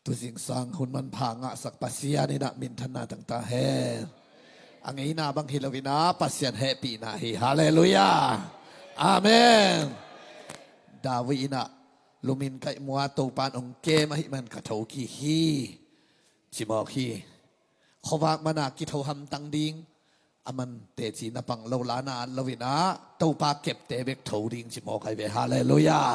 tu sing sang hun man phanga sak pasia ni na min thana tang ta he angai na bang hilawina pasian happy na hi hallelujah amen dawi na lumin kai mua to pan ong ke ma hi man ka thau ki hi chi mo hi khowak mana ki thau ham tang ding aman te chi na pang lo la na lawina to pa kep te bek thau ding chi mo kai ve hallelujah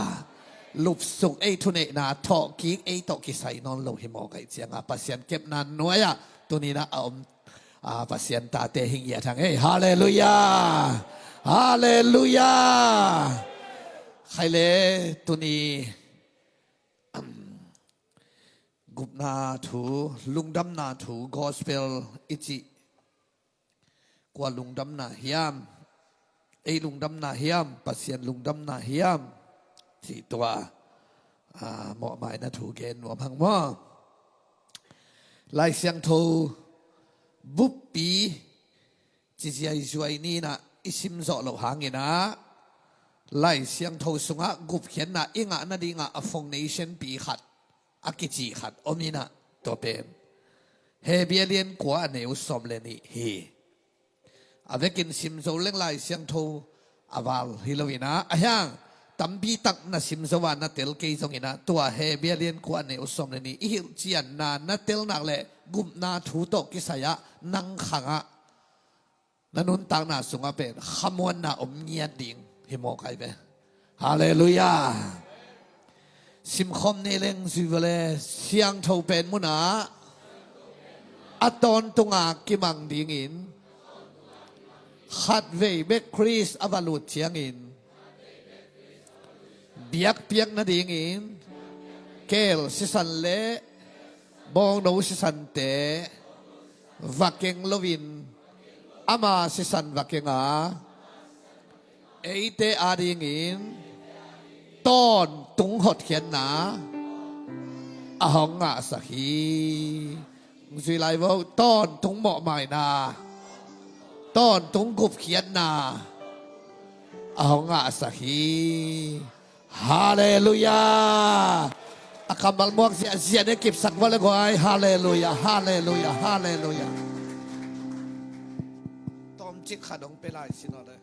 ลุบสุกไอ้ทุนเอนาทอกีไอ้ตอกีใส่นอนลงหิมอไก่เจียงปัสยันเก็บนานน้อยตัวนี้นะเอาปัสยันตาเตหิงเหียทางเอ้ฮาเลลูยาฮาเลลูยาใครเลยตัวนี้กุบนาถูลุงดำนาถูกอสเปลอิจิกว่าลุงดำนาเฮียมไอ้ลุงดำนาเฮียมปัสยันลุงดำนาเฮียมที่ตัวเหมาะหมายนะถูกเกณฑ์หัวพังว่าลายเสียงโทบุปปีจิตใจสวยนี่นะอิสิมโซโลหางินะลายเสียงโทสุงะกุบเขียนนะอิงะนาดิงะฟงเนชั่นปีขัดอากิจิขัดอมินะตัวเป็นเฮเบียเลียนกว่าเนวสมเลนีเฮอาเวกินซิมโซเล่งลายเสียงโทอาวาลฮิโลวินะอะยังตั้มบีตักน่ะสิมสวรรค์น่ะเตลเกยจงอินะตัวเฮเบียเลียนกว่าเนอุสมเลนีอิฮิลจียนน่ะเตลนักเล่กุมนาถูตกิสยะนังขังะนันุนตังน่ะสุงะเป็นขมวนน่ะอมเงียดดิ่งฮิโมไกเปฮาเลลูยาสิมคมเนเลงซิวเลเสียงทูเป็นมุนะอัตอนตุงากิมังดิ่งอินขัดเวเบคริสอวาลุดเชียงอินเบียกเปียกนาดิ่งอินเกลสิสันเล่บองดูสิสันเตวักเกงลวินอามาสิสันวักเกงอาเอเตอาดิ่งอินต้นตุงหดเขียนนาอาหงอาสักฮีสุไลว่าต้นตุงเหมาะใหม่นาต้นตุงกุบเขียนนาอาหงอาสักฮีฮาเลลูยาอาคำบัลมวกเสียได้เก็บสักวันละกว่าฮาเลลูยาฮาเลลูยาฮาเลลูยาตอมจิกขัดองเปล่าสินอเลย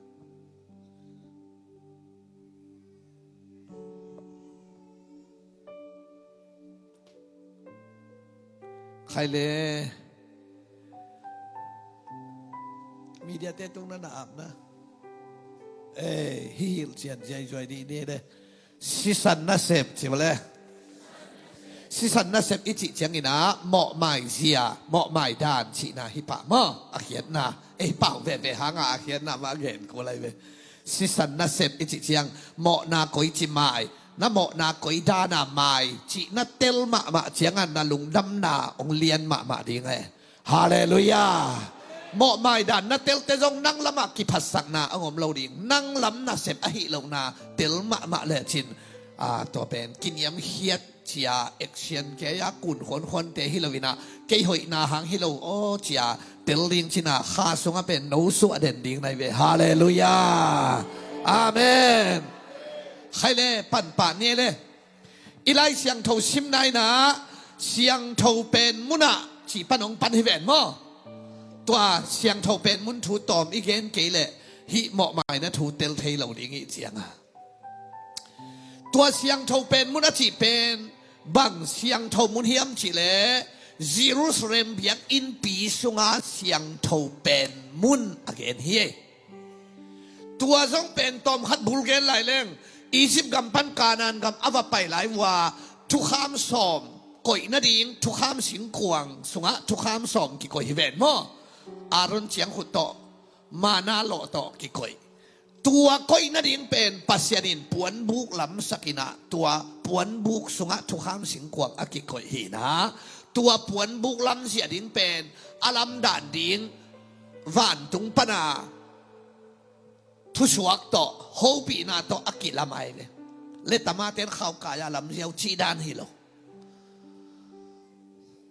ใครเลยมีเดียเต้ตรงนั้นอาบนะฮิลเชียนใจช่วยดีนี่เลยสิสันนัสเซปใช่ไหมเลยสิสันนัสเซปอิจิเจียงอินะเหมาะใหม่เสียเหมาะใหม่ด้านชีนาฮิปะมั่งอาเขียนนะเป่าเวหางอาเขียนนะมาเห็นกูอะไรเวสิสันนัสเซปอิจิเจียงเหมาะนากุยจิไม้นะเหมาะนากุยด้านาไม้จีนัเตลมาเจียงอันนาลุงดำนาองเลียนมาดีไงฮาเลลูยาเหมาะไม่ดันนะเตลเตจงนั่งละมากิพัสสักนาองมเราดิ่งนั่งล้ำนะเสพอหิลงนาเตลมาเลชินตัวเป็นกินยำเฮียเจียเอ็กเชียนแกยากุนคนเตฮิลวินะเกยหอยนาหางฮิโลโอเจียเตลลิงชินาข้าสงเป็นโนสุอเดนดิ่งในเวฮาเลลูยาอาเมนใครเล่ปั่นป่านนี่เล่อีไลเสียงโทชิมนายนะเสียงโทเป็นมุนะจีปนองปันฮิเวนมั้งตัวเสียงโทเป็นมุนถูตอมอีเกนเกลเลยฮิเหมาะหมายนะถูเตลเทเหล่านี้เสียงตัวเสียงโทเป็นมุนจีเป็นบังเสียงโทมุนเฮียมจีเลยเยรูซาเล็มเบียกอินปีสุงาเสียงโทเป็นมุนอเกนเฮียตัวจงเป็นตอมขัดบุลเกนหลายเรื่องอียิปต์กำพันกานันกำอวไปหลายว่าทุกข้ามสอมก่อยนาดิงทุกข้ามสิงกวงสุงะทุกข้ามสอมกี่ก่อยฮิเวนมั้งอารอนเจียงขุดโตมานาโลโตกี่ก่อยตัวก่อยนาดิงเป็นปัสยานินปวนบุกลำสกินะตัวปวนบุกสุงะทุกข้ามสิงกวงอากิก่อยฮีนะตัวปวนบุกลำเสียดิงเป็นอาลัมด่านดิงวันตุงปนาทุสวกโตโฮปีนาโตอากิลามัยเลยเลตมาเตนข้าวกายลำเสียวชีดานฮิโล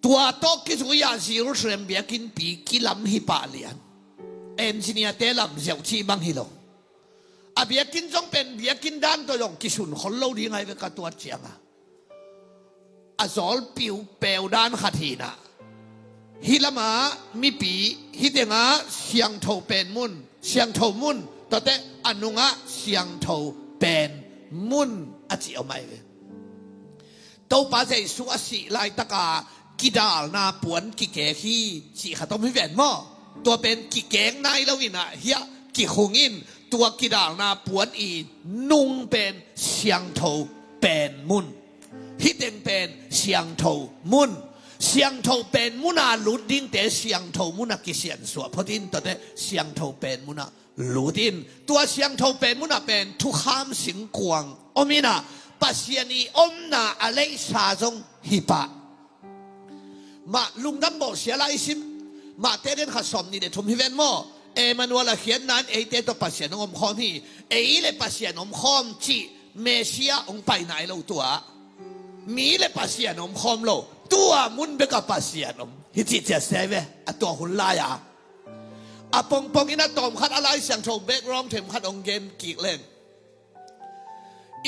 ตัวโตกิจุยาซิรุสเรมเบียกินปีกิลำฮิปาเลียนเอนจิเนียเตลำเสียวชีบังฮิโลอาเบียกินจงเป็นเบียกินด้านตัวยงกิสุนคนเล่าดีไงเวกตัวเจียง อซอลปิวเปวดานขัดหีนะฮิลามามีปีฮิเดงะเสียงโทเป็นมุนเสียงโทมุนต่อแต่อนุงะเสียงโทเป็นมุนอจิเอาไม่เลยตัวป้าใจสุอาศิลายตะกากิดาลนาปวนกิเกฮีสิขัดต้องไม่แหวนมั้งตัวเป็นกิเกงในแล้ววินะเฮียกิคงอินตัวกิดาลนาปวนอีนุ่งเป็นเสียงโทเป็นมุนฮิเดงเป็นเสียงโทมุนเสียงโทเป็นมุนาลุดินแต่เสียงโทมุนากิเสียนสวพอดินตัวแต่เสียงโทเป็นมุนาลุดินตัวเสียงโทเป็นมุนาเป็นทุกขามสิงกวางอมินาปัสยานีอมนาอะไรสาจงฮิปะมาลุงดำบอกเสียไรสิมาเตเดนขัดสมนี่เดทุมฮิเวนโมเอมันวลาเขียนนั้นเอเตตัวปัสยานอมคอมฮีเอเลปัสยานอมคอมจีเมเซียองไปไหนเราตัวมีเลปัสยานอมคอมโลตัวมุนเบกับปัสยานอมฮิจิเจเซเวอตัวหุ่นลายอะปงปงอินาตอมขัดอะไรเสียงโชว์เบกร้องเทมขัดองเกนกีเล่น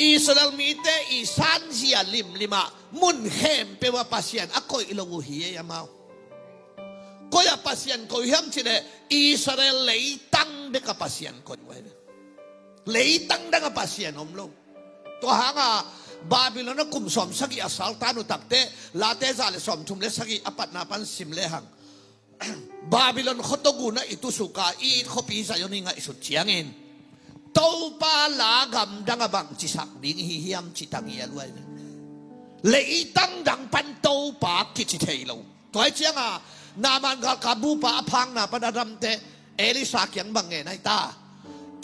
อิสราเอลมีแต่อีสานเสียลิมามุนเข้มเปว่าปัสยานอะก็อิโลวุฮียามาวก็อย่าปัสยานก็ยามที่เดอิสราเอลเลยตั้งเบกับปัสยานคนไว้เลยตั้งดังปัสยานอมโลตัวหางบาบิโลนกุมสมสกิอาสัลตานุตักเตลาเตซาเลสมทุมเลสกิอปัตนาปันสิมเลหังบาบิโลนขตกูนะอิตุสุกาอีขปีสายนิงะอิสุดเชียงอินโตปาลากำดังบังจิสักดิ้งฮิยามจิตังเยลวยเลยตั้งดังปันโตปากิจิเทโลตัวเชียงนามันกาบูปาพังนาปนาดัมเตเอลิสาเกียงบังเงนไอตา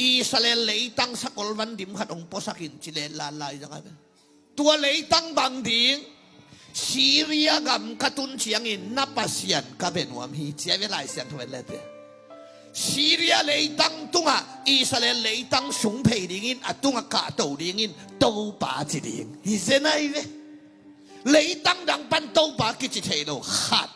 อิสราเอลเลยตั้งสกอลวันดิมขัดองปอสักินจิเลลาลายจังไงตัวเลยตั้งบางดิ่งซีเรียกับกตุนเชียงอินนับปัสยันกับเป็นวามฮีเจ้าเวลาเสียงทุเรศเลยซีเรียเลยตั้งตุงอิสราเอลเลยตั้งสุงเพยดิ่งอินตุงกาโตดิ่งอินโตปาจิดิ่งฮิเซนัยเลยตั้งดังปันโตปากิจิเทโลขัด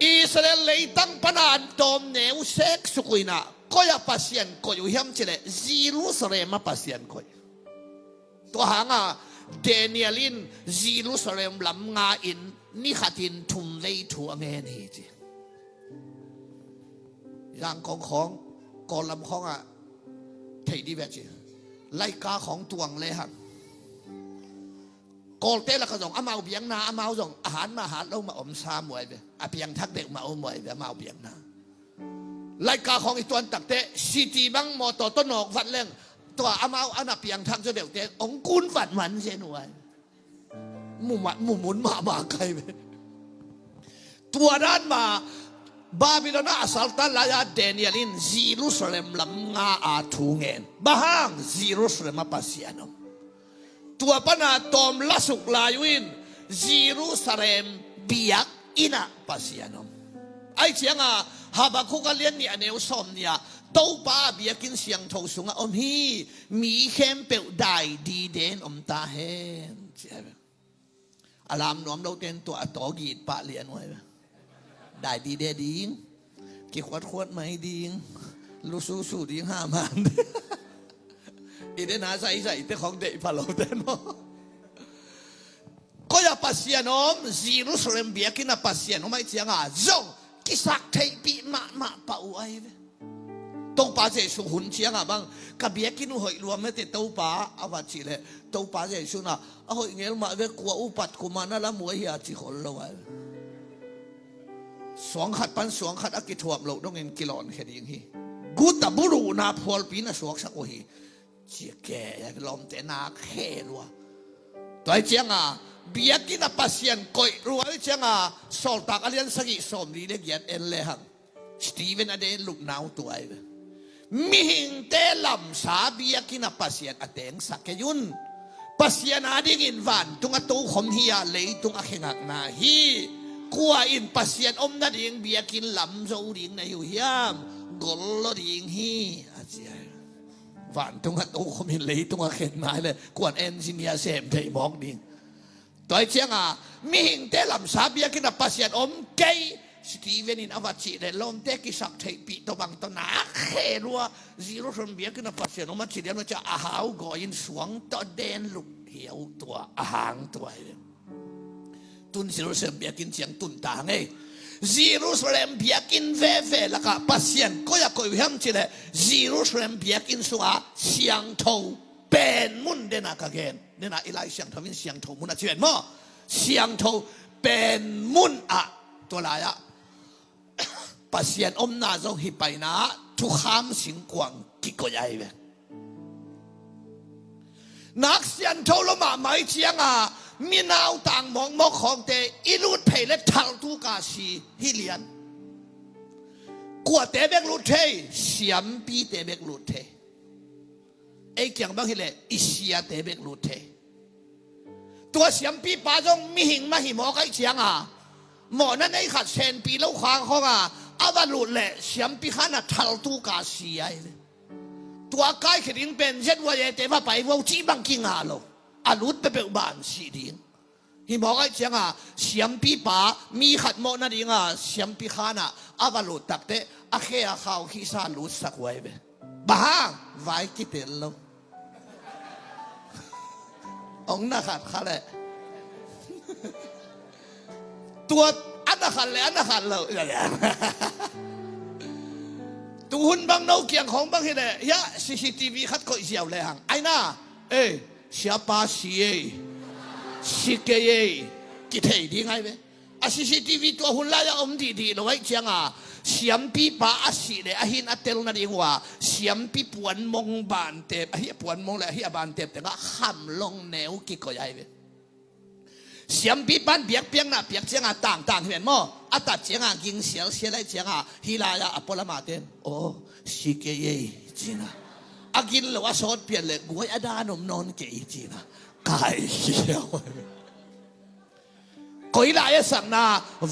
อิสราเอลเลยตั้งปนานตอมเนวเซ็กสุกุยนะก็อย่าปัสยันก็อยู่เฮียมเจเลซิรุสเลมาปัสยันก็ตัวหางเดเนียลินซิรุสเลมลำงาอินนี่ขัดินทุมเลยทัวเงนี่จีอย่างของกอลำของเทดีแบบจีไล่กาของตวงเลยฮะกอลเตละก็ส่งอามาเบียงนาอามาส่งอาหารมาหาเรามาอมซามวยไปอาเบียงทักเด็กมาอมวยไปอามาเบียงนาไล่กาของอีตัวตักเตะซีตีบังมอตต้นหอกฟันเล่งตัวอามาอันนับเพียงทางเสด็จเตะองกุนฝันมันเช่นไว้หมุนมาไกลไปตัวด้านมาบาบิโลนาสัลตันลายาเดเนียลินซิรุสเลมลำงาอาทูเงินบาฮังซิรุสเลมปัสยานตัวปนาตอมลาสุกลายุนซิรุสเลมบิยักอินาปัสยานไอเชียงฮาบาคุกเลียนเนี่ยเนวสมเนี่ยโตป้าเบียกินเสียงโทสุงอมฮีมีเข้มเปิดได้ดีเด่นอมตาเห็นใช่ไหมอารามน้อมเราเต้นตัวตอกีดปะเลียนไว้ได้ดีเด่นดีกี่ขวดไหมดีลูสู้ดี5 มันอีเดน่าใส่แต่ของเด็กพาเราเต้นก็อย่าปัสยานอมซิรุสเลมเบียกินปัสยานอมไม่เสียงจงกิสักเทปีมาเป่าไว้ตัวป้าเจสุหุ่นเชียงบังกับเบียกินหอยรวมไม่ติดตัวป้าเอาวัดจีเลยตัวป้าเจสุน่ะเอาหอยเงี้ยมาเวกลัวอุปัตกุมานั่นละมัวเฮียจีคนละวัน2 ขัดปัน2 ขัดอักิถวบโลกต้องเงินกิโลนแค่นี้อย่างนี้กูตะบุรุนาพอลปีน่ะสวกสักโอฮีเจียแก่ลมแต่นาแค่รัวตัวเชียงเบียกินปัสยันก่อยรัวเชียงสอลตักอเลียนสกิสมดีเล็กยันเอ็นเลหังสตีเวนอเดนลูกนาวตัวไอ้มิหิงเตลัมสาเบียกินปัสยันอเตงสักยุนปัสยันอาดิงินวันตุงตัวขมเฮียเลยตุงอเขงักนาฮีกัวอินปัสยันอมนาดิงเบียกินลำโจดิงในหิวยามกอลดิงฮีอาเจียวันตุงตัวขมเฮียเลยตุงอเขงนายเลยกวนเอนจิเนียร์เซมไทยมองดิงตัวเชียงมิหิงเตลัมสาเบียกินปัสยันอมเกยสตีเวนินอวัชิเดลอมเตกิสักเทปีตัวบังตัวนักเขรัวซิรุชนเบียกินปัสยันอมัชิเดียนว่าจะอาหาวกอยินสวงตัวเดนลุกเหี่ยวตัวอาหางตัว ตุนเยรูซาเล็มเบียกินเสียงตุนตาไงเยรูซาเล็มเบียกินเว่ๆแล้วก็ปัสยันก็อยากคุยห้ามจิเลเยรูซาเล็มเบียกินสุอาเสียงโทเป็นมุนเดนักเกนเดนักอีไลเสียงโทวินเสียงโทมุนอาชีพมั้งเสียงโทเป็นมุนอะตัวลายะปัสยันอมนาจงหิไปนะทุกคำสิงกวางกิโกยัยเวนักเสียงโทลมาไม่เชียงอ่ะมีนาวต่างมองมองของเตอิรุดเพลทัลตูกาชีฮิเลียนกว่าเตเบกลุดเทเสียมปีเตเบกลุดเทไอ้เกี่ยงบางฮิเลอิเชียเตเบกลุดเทตัวเสียมปีป้าจงมีหิงมาหิมอไก่เชียงอ่ะหมอนั่นไอ้ขัดเชนปีแล้วขวางเขาอ่ะอาบาลุดเละเสียมปีขันทัลตูกาชีไอ้ตัวใกล้ขิงเป็นเช่นว่าเตว่าไปว่าจีบังกิงอาโลอาลุดไปเป็นบ้านสีดิ้งหิมอไก่เชียงอ่ะเสียมปีป้ามีขัดหมอนั่นเองอ่ะเสียมปีขันอ่ะอาบาลุดตักเตะอาเคียข้าวขี้ซาลุดสักไว้เบบ้าไว้กี่เป็นโลองนักขัดเขาเลยตัวอันนักขัดเลยอันนักขัดเลยตัวหุ่นบางโนเกียงของบางทีเนี่ยยะ CCTV ขัดก็เสียวเลยหังไอ้น่าเสียป้าเสียสิเกยกิเทดีไงเว้ยCCTV ตัวหุ่นลายอมดีๆเลยไว้เชียงอ่ะเสียมปีป้าอาศิเลยอาหินอัตเตลนั่นเองว่าเสียมปีปวนมงบานเต็บเฮียปวนมงเลยเฮียบานเต็บแต่ก็ห้ามลงแนวกิโกยัยเว้ยเสียมปีบ้านเบียกเปียงน่ะเบียกเชียงอ่ะต่างเห็นมั้ยอัตตาเชียงอ่ะยิงเสียวเสียไรเชียงอ่ะฮิลายาอปอลมาเต็นโอ้สิเกยจีน่ะอากินเลยว่าโซดเปลี่ยนเลยกูให้อดานมนอนเกยจีน่ะกายเขียวก็อีหลายสังนา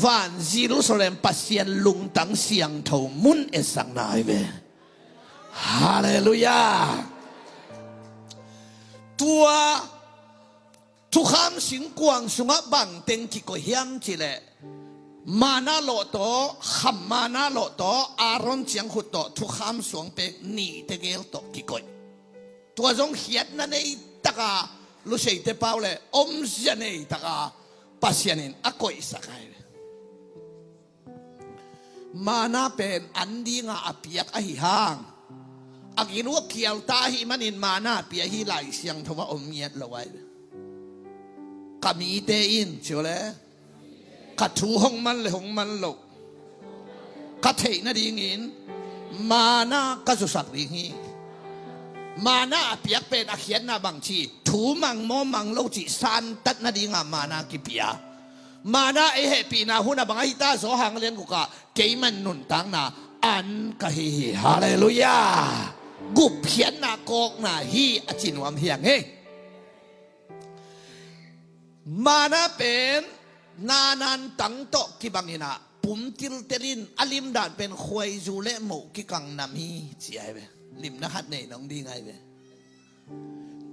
วันเยรูซาเล็มปัสยันลุงตังเสียงเท่ามุนสังนาเวฮาเลลูยาตัวทุกคำสิงกวางสุงบังเต็งกิโกเฮียมจิเลมานาโลโตขมมานาโลโตอารอนเจียงขุดโตทุกคำสวงเป็กนี่เตเกลโตกิโกยตัวจงเขียนนั่นเองตะกาลุเซเตเปาเลอมเจเนตะกาpasyanin ako isakay mana pen andi nga apiak ahihang aginuak kiyaw tahi manin mana piahi lai siyang thawa omyat laway kami itein chole kathu hong man lo kathei na dingin mana kasusak dingi mana apiak pen akhian na bangchi thu mang mo mang lo chi san tat na dinga mana kipia mana e happy na huna bang hita so hang len ku ka keiman nun tang na an ka hi hallelujah gup hian na kok na hi achin wam hiang he mana pen nanan tang to ki bangina pum til terin alim dan pen khoi zu le mo ki kang nam hi chi ai beลิมนะฮัดเนี่ยน้องดีไงเว้ย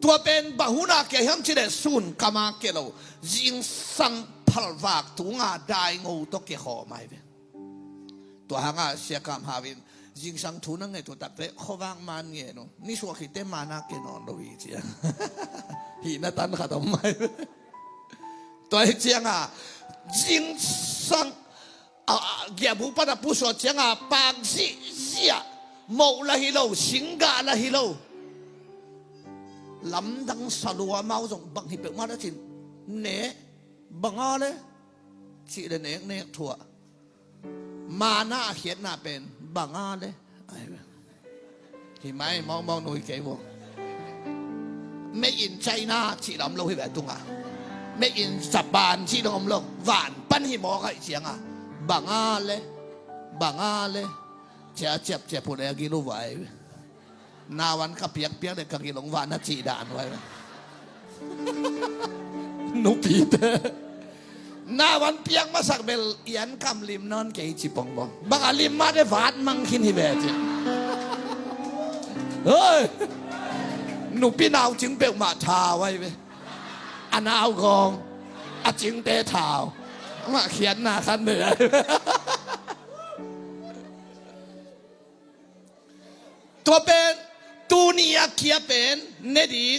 ตัวเป็นบาหุนาเกี่ยมชิเดซุนกามาเกลยิงสังพัลวากตุงาได้งูตกเกี่ยขอไม่เว้ยตัวหางาเสียกามหาวินยิงสังทุนังไงตัวตักเตะขวางมันเงี้ยน้องนี่สัวขิดเตมานาเกนอนดูอีเจียหีน่าตันขาดออกมาตัวเจียงอ่ะยิงสังเกี่ยบุปผาผู้สวดเจียงอ่ะปากซีเสียโมละฮิโลสิงกาละฮิโลลำดังสลัวเมาจงบังฮิเปมาแล้วจินเนะบังอ้อเลยชีเดเนกเนกถั่วมาหน้าเขียนหน้าเป็นบังอ้อเลยที่ไม่มองหนุ่ยเก๋วไม่อินใจหน้าชีลำโลให้แบบตรงอ่ะไม่อินสับบานชีลำโลหวานปั้นหิมอไก่เสียงอ่ะบังอ้อเลยบังอ้อเลยเจ็บพูดอะไรกิโลไว้นาวันขับเปียกเลยกับกิโลวานนัดจีด่านไว้นุปีเตนาวันเปียกมาสักเบลยันคำลิมนอนเกยจิปองบบังอาลิมมาได้วาดมังคินฮิเบจิเฮ้ยนุปีนาวจึงเปลมาทาไว้เว้อันนาวกองอาจึงเตะเท้ามาเขียนหน้าขันเหนือตัวเป็นตูนียเขียเป็นเนดิง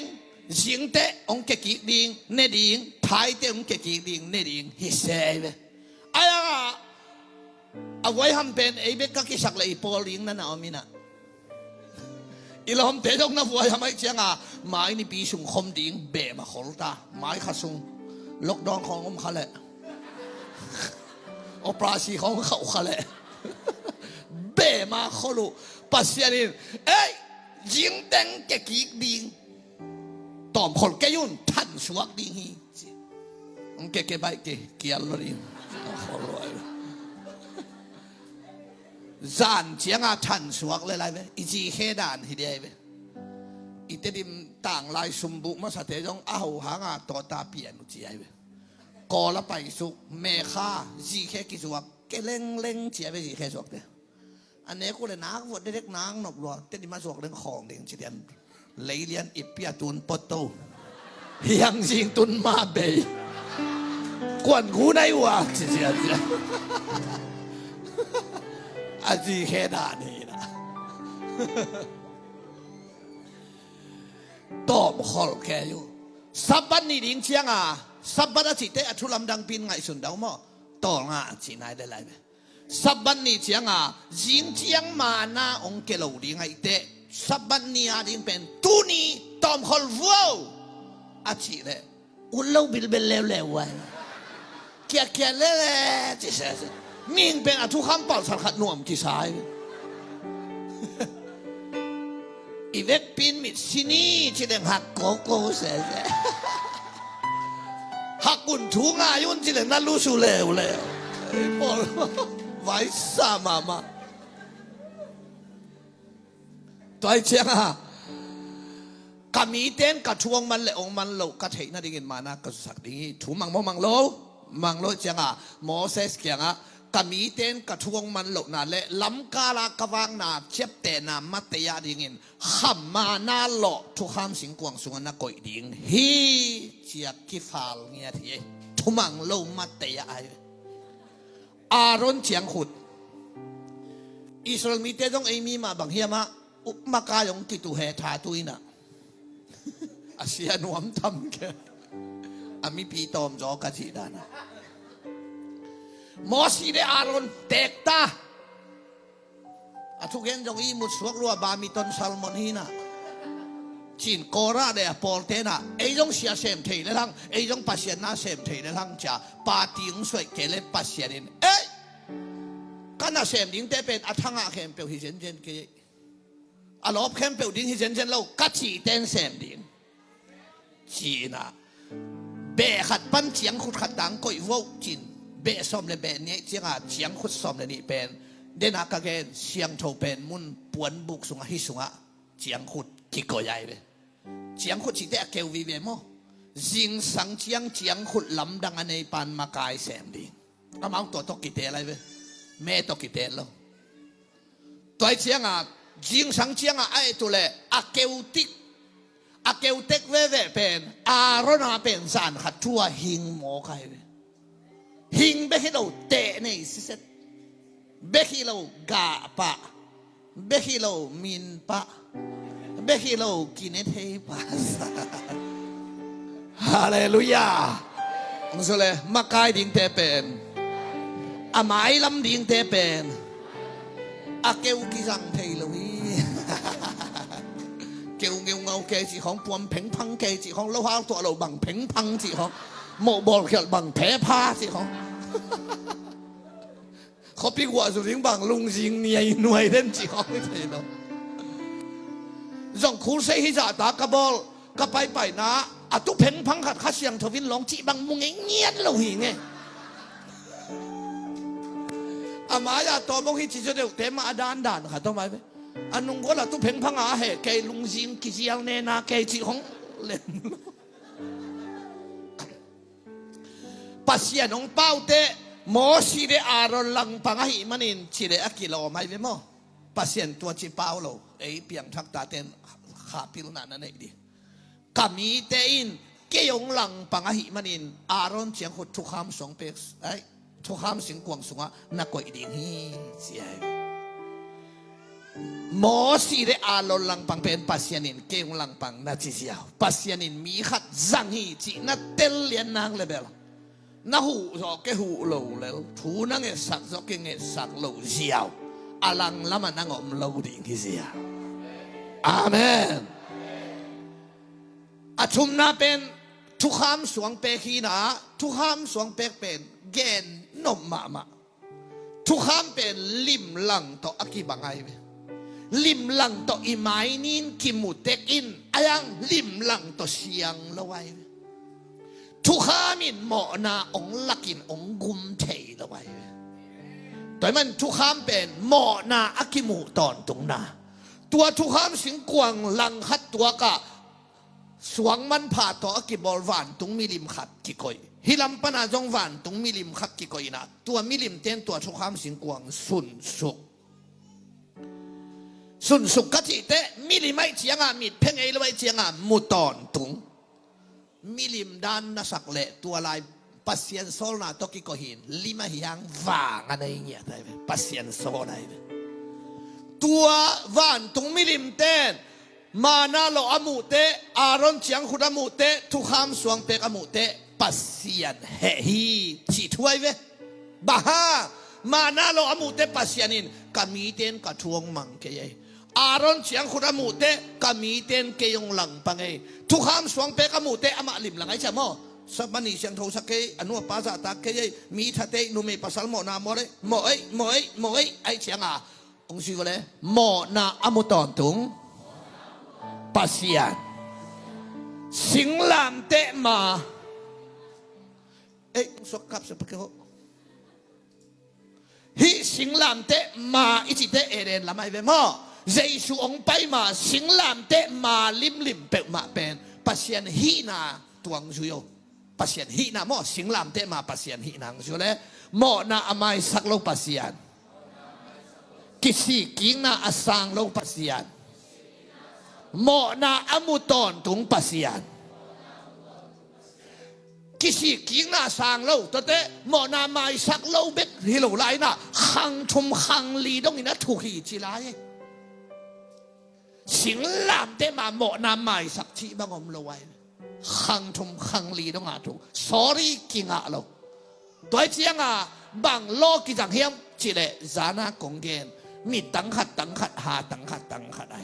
จิงเตะองเกกิดิงเนดิงท ท้ายเต็มเกกีดิงเนดิงฮิเซเวไอ้เอาไว้ทำเป็นไอ้เบกก็กิสักเลยปอลิงนั่นนะอามินะอีหลอมเตะตรงนั้นวัวทำไมเจ้าไม้นี่ปีสุ่งคมดิงเบะมาขอลตาไม้ขัดสุ่งล็อกดองของเขาแหละเอาปลาสีของเขาแหละเบะมาขอลุปัสเซียนินเอ้ยยิงแดงเกกีดิงตอมคนแกยุ่นทันสวักดิงฮีมันเกใบเกียร์ลดิขอรวยจานเจียงทันสวักเลยไรเว้ยอีจีเฮดานทีเดียวเว้ยอีเตดิมต่างลายสมบุกมาสัตย์จงเอาหางต่อตาเปลี่ยนอุจีเว้ยกอละไปสุกเมฆาจีเฮกิสวักเกเล่งเจียไปจีเฮสวักเด้อันนี้กูเลยนักวัดเด็กนางหนบรัวเตดิมาสวักเรื่องของเด็กจีเดียนเลยเรียนอิปเปียตุนปโตยังจิงตุนมาเบยกวนกูในวะจีเจียอาจีเฮดานี่นะตอบขอแกอยู่สับบันนี่ดิ้งเชียงสับบันอาจิเตอทุลำดังปินไงสุนดาวมั้งต่องจีนายได้ไรไหมสับบันนี่เชียงจิงเชียงมานาองเกลูดิ้งไงเตสับบันนี่ดิ้งเป็นตูนี่ตอมขอวัวอาจิเล่อุลลูบิลเบลเลวไว้เกียเล่จีเสมิงเป็นทุกคำเป่าสังขัดหน่วมกี่สายอีเวกปินมิดซินีที่เรื่องหักโกโก้เสียหักกุนถูงายุนที่เรื่องนั้นรู้สูเลวปอลไว้สามาตัวไอ้เชียงกามีเต้นกระทวงมันเลยองมันโลกระเทยน่าได้ยินมานะกระสักดีถูมังมังโลเชียงโมเสสเกียงกามีเต้นกระทวงมันโลกนั่นแหละล้ำกาลากวางนาเช็บแต่นามัตยาดิ่งขัมมานาโลทุกคำสิงกวางสุวรรณกอยดิ่งฮีเจียกิฟาลเงียทีทุมังโลมัตยาอารอนเฉียงขุดอิสราเอลมีเต้ต้องไอมีมาบางเฮียมาอุมากายงติตุเฮทาตุยนะอาเซียนวมทำแกอามีปีตอมจอกะจีดานะมอสีเดอารอนเตกตาทุกเห็นจงอีมุดสวกรัวบามิตอนซัลมอนฮีนะจีนโกราเดอปอลเตนะไอจงเสียเสมเทเลทังไอจงปัสเซียนนาเสมเทเลทังจ้าปาติงสวยเกเลปัสเซียนินเอ๊ะกันน่ะเสมดิ้งเตเป็นอัฐงะเข็มเปียวฮิเจนเจนเกยอลอบเข็มเปียวดิ้งฮิเจนเจนเรากัดจีเต้นเสมดิ้งจีน่ะเบะขัดปั้นเฉียงขุดขัดดังก่อยวอกจีนเบะซ้อมเลยเบะเนี่ยเฉียงขุดซ้อมเลยนี่เป็นเดนักเกนเฉียงโถเป็นมุนปวนบุกสุงหิสุงะเฉียงขุดที่ก่อใหญ่เลยเฉียงขุดที่เตะเกวีเวมจิงสังเฉียงขุดลำดังอันในปันมากายแสมดิ้งก็มาตัวตกิเตอะไรเว้แม่ตกิเตแล้วตัวเฉียงจิงสังเฉียงไอ้ตัวเลยอาเกวติกอาเกวเต็กเว่เป็นอารณาเป็นสารขัดทั่วหิงหมอใครหิงเบคิโลเตะในสิเซตเบคิโลกาปะเบคิโลมินปะเบคิโลกินเทปาสฮาเลลูยามึงสุเลยมากายดิ่งเตเป็นอาไม้ลำดิ่งเตเป็นอาเกวกิจังเทลวีเกี่ยวเงาเกจิของปวมเพ่งพังเกจิของเราหาตัวเราบังเพ่งพังจิของโมบอลเกี่ยวบังแพ้ผ้าจิของเขาปีกว่าสุดทิ้งบังลุงจิงเนียหน่วยเล่นจิของไม่ใช่เนาะจ่องคูเซฮิจ่าตากระบอลก็ไปนะอะตุเพ่งพังขัดข้าเสียงทวินร้องจิบังมุงเงี้ยเราหิงไงอามายาตัวมงฮิจิจะเดือดเต็มอาดานด่านค่ะต้องไปอันนุ่งก็ละตุเพ่งพังอาเหตุเกยลุงจิงกิจยังเนนาเกจิของเล่นปัสยานองเป้าเตโมชีเดอารอนลังปังหิมันินชีเดอกิโลไม่เว้มั้งปัสยานตัวจีเป้าโลไอเปียงทักตาเตนขาพิลนันนั่นเองดิกามีเตอินเกยองลังปังหิมันินอารอนเชียงขุดทุกคำสองเปกไอทุกคำสิงกวงสุงะนักกวยดิ่งฮีเสีย หมอสีเรอาลลังปังเป็นปัสยานินเกงลังปังนาจิเสียวปัสยานินมีขัดจังฮีจีนัดเตลเลียนนางเลเบลนาหูจอกเกหูโลแล้วทูนังเอสักจอกเกงเอสักโลเสียวอลังละมันนางอมโลดิ่งที่เสียอาเมนอาชุมนาเป็นทุกคำสวงเปกีนาทุกคำสวงเปกเป็นเกนนมมาทุกคำเป็นลิมหลังต่ออากิบังไอลิมหลังต่ออีไม้นินกิมุเตกินอายังลิมหลังต่อเสียงละไว้ทุกขามินหมอนาองลักินองกุมเทละไว้แต่มันทุกขามเป็นหมอนาอากิมุตอนตรงนาตัวทุกขามสิงกวางหลังขัดตัวกะสวงมันผ่าต่ออากิบอลวานตรงมิลิมขัดกิโกยฮิลัมปนาจงวานตรงมิลิมขัดกิโกยนะตัวมิลิมเต้นตัวทุกขามสิงกวางสุนสุกกะทิเตมิลิไม่เจียงามิดเพ่งไอละไว้เจียงามุตอนตุงมิลิมด้านนัสักเละตัวลายปัสยันโซลนาตกิโกหินลิมาหิยังวางอะไรเงี้ยได้ไหมปัสยันโซได้ไหมตัววานตุงมิลิมเต้นมานาโลอามุเตอารอนเจียงขุดอามุเตทุกคำสวงเปกอามุเตปัสยันเฮฮีจีถวยเวบ้ามานาโลอามุเตปัสยันินกามีเต้นกะทวงมังเกยอารอนเสียงขุดอามุเตกามีเต้นเกยงหลังปังเอทุกคำสวงเปกอามุเตอามาลิมหลังไอชะมอสับมันนี่เสียงโทสักเกยอนุปาสะตาเกยมีทัเตนุเมปัสสลโมนาโมเรโมเอไอเสียงอ่ะองค์ชื่อก็เลยโมนาอามุตอนตุงปัสยันสิงลามเตมาสกับสปเกโฮิสิงลามเตมาอิจิเตเอเรนละไม่เวมอเจสุองไปมาสิงลามเตมาลิมเปมาเป็นปัสยันฮินาตัวงสุโยปัสยันฮินามอสิงลามเตมาปัสยันฮินังสุเลยมอนาอมัยสักโลปัสยันกิสิกิงนาอสังโลปัสยันมอนาอมุตอนตุงปัสยันกิสิกิงนาสางโลตัวเตมอนาไม่สักโลเบ็ดฮิโลไลน่ะขังชุมขังลีดงอินะถูกหีจีไลสิงลามเตมาหมอนาไม่สักชีบังอมโลไว้ขังชุมขังลีดงอาถูก sorry กิงอาโลตัวเจียงอาบังโลกิจังเฮียมจีเลจานากงเกนมีตังขัดหาตังขัดไอ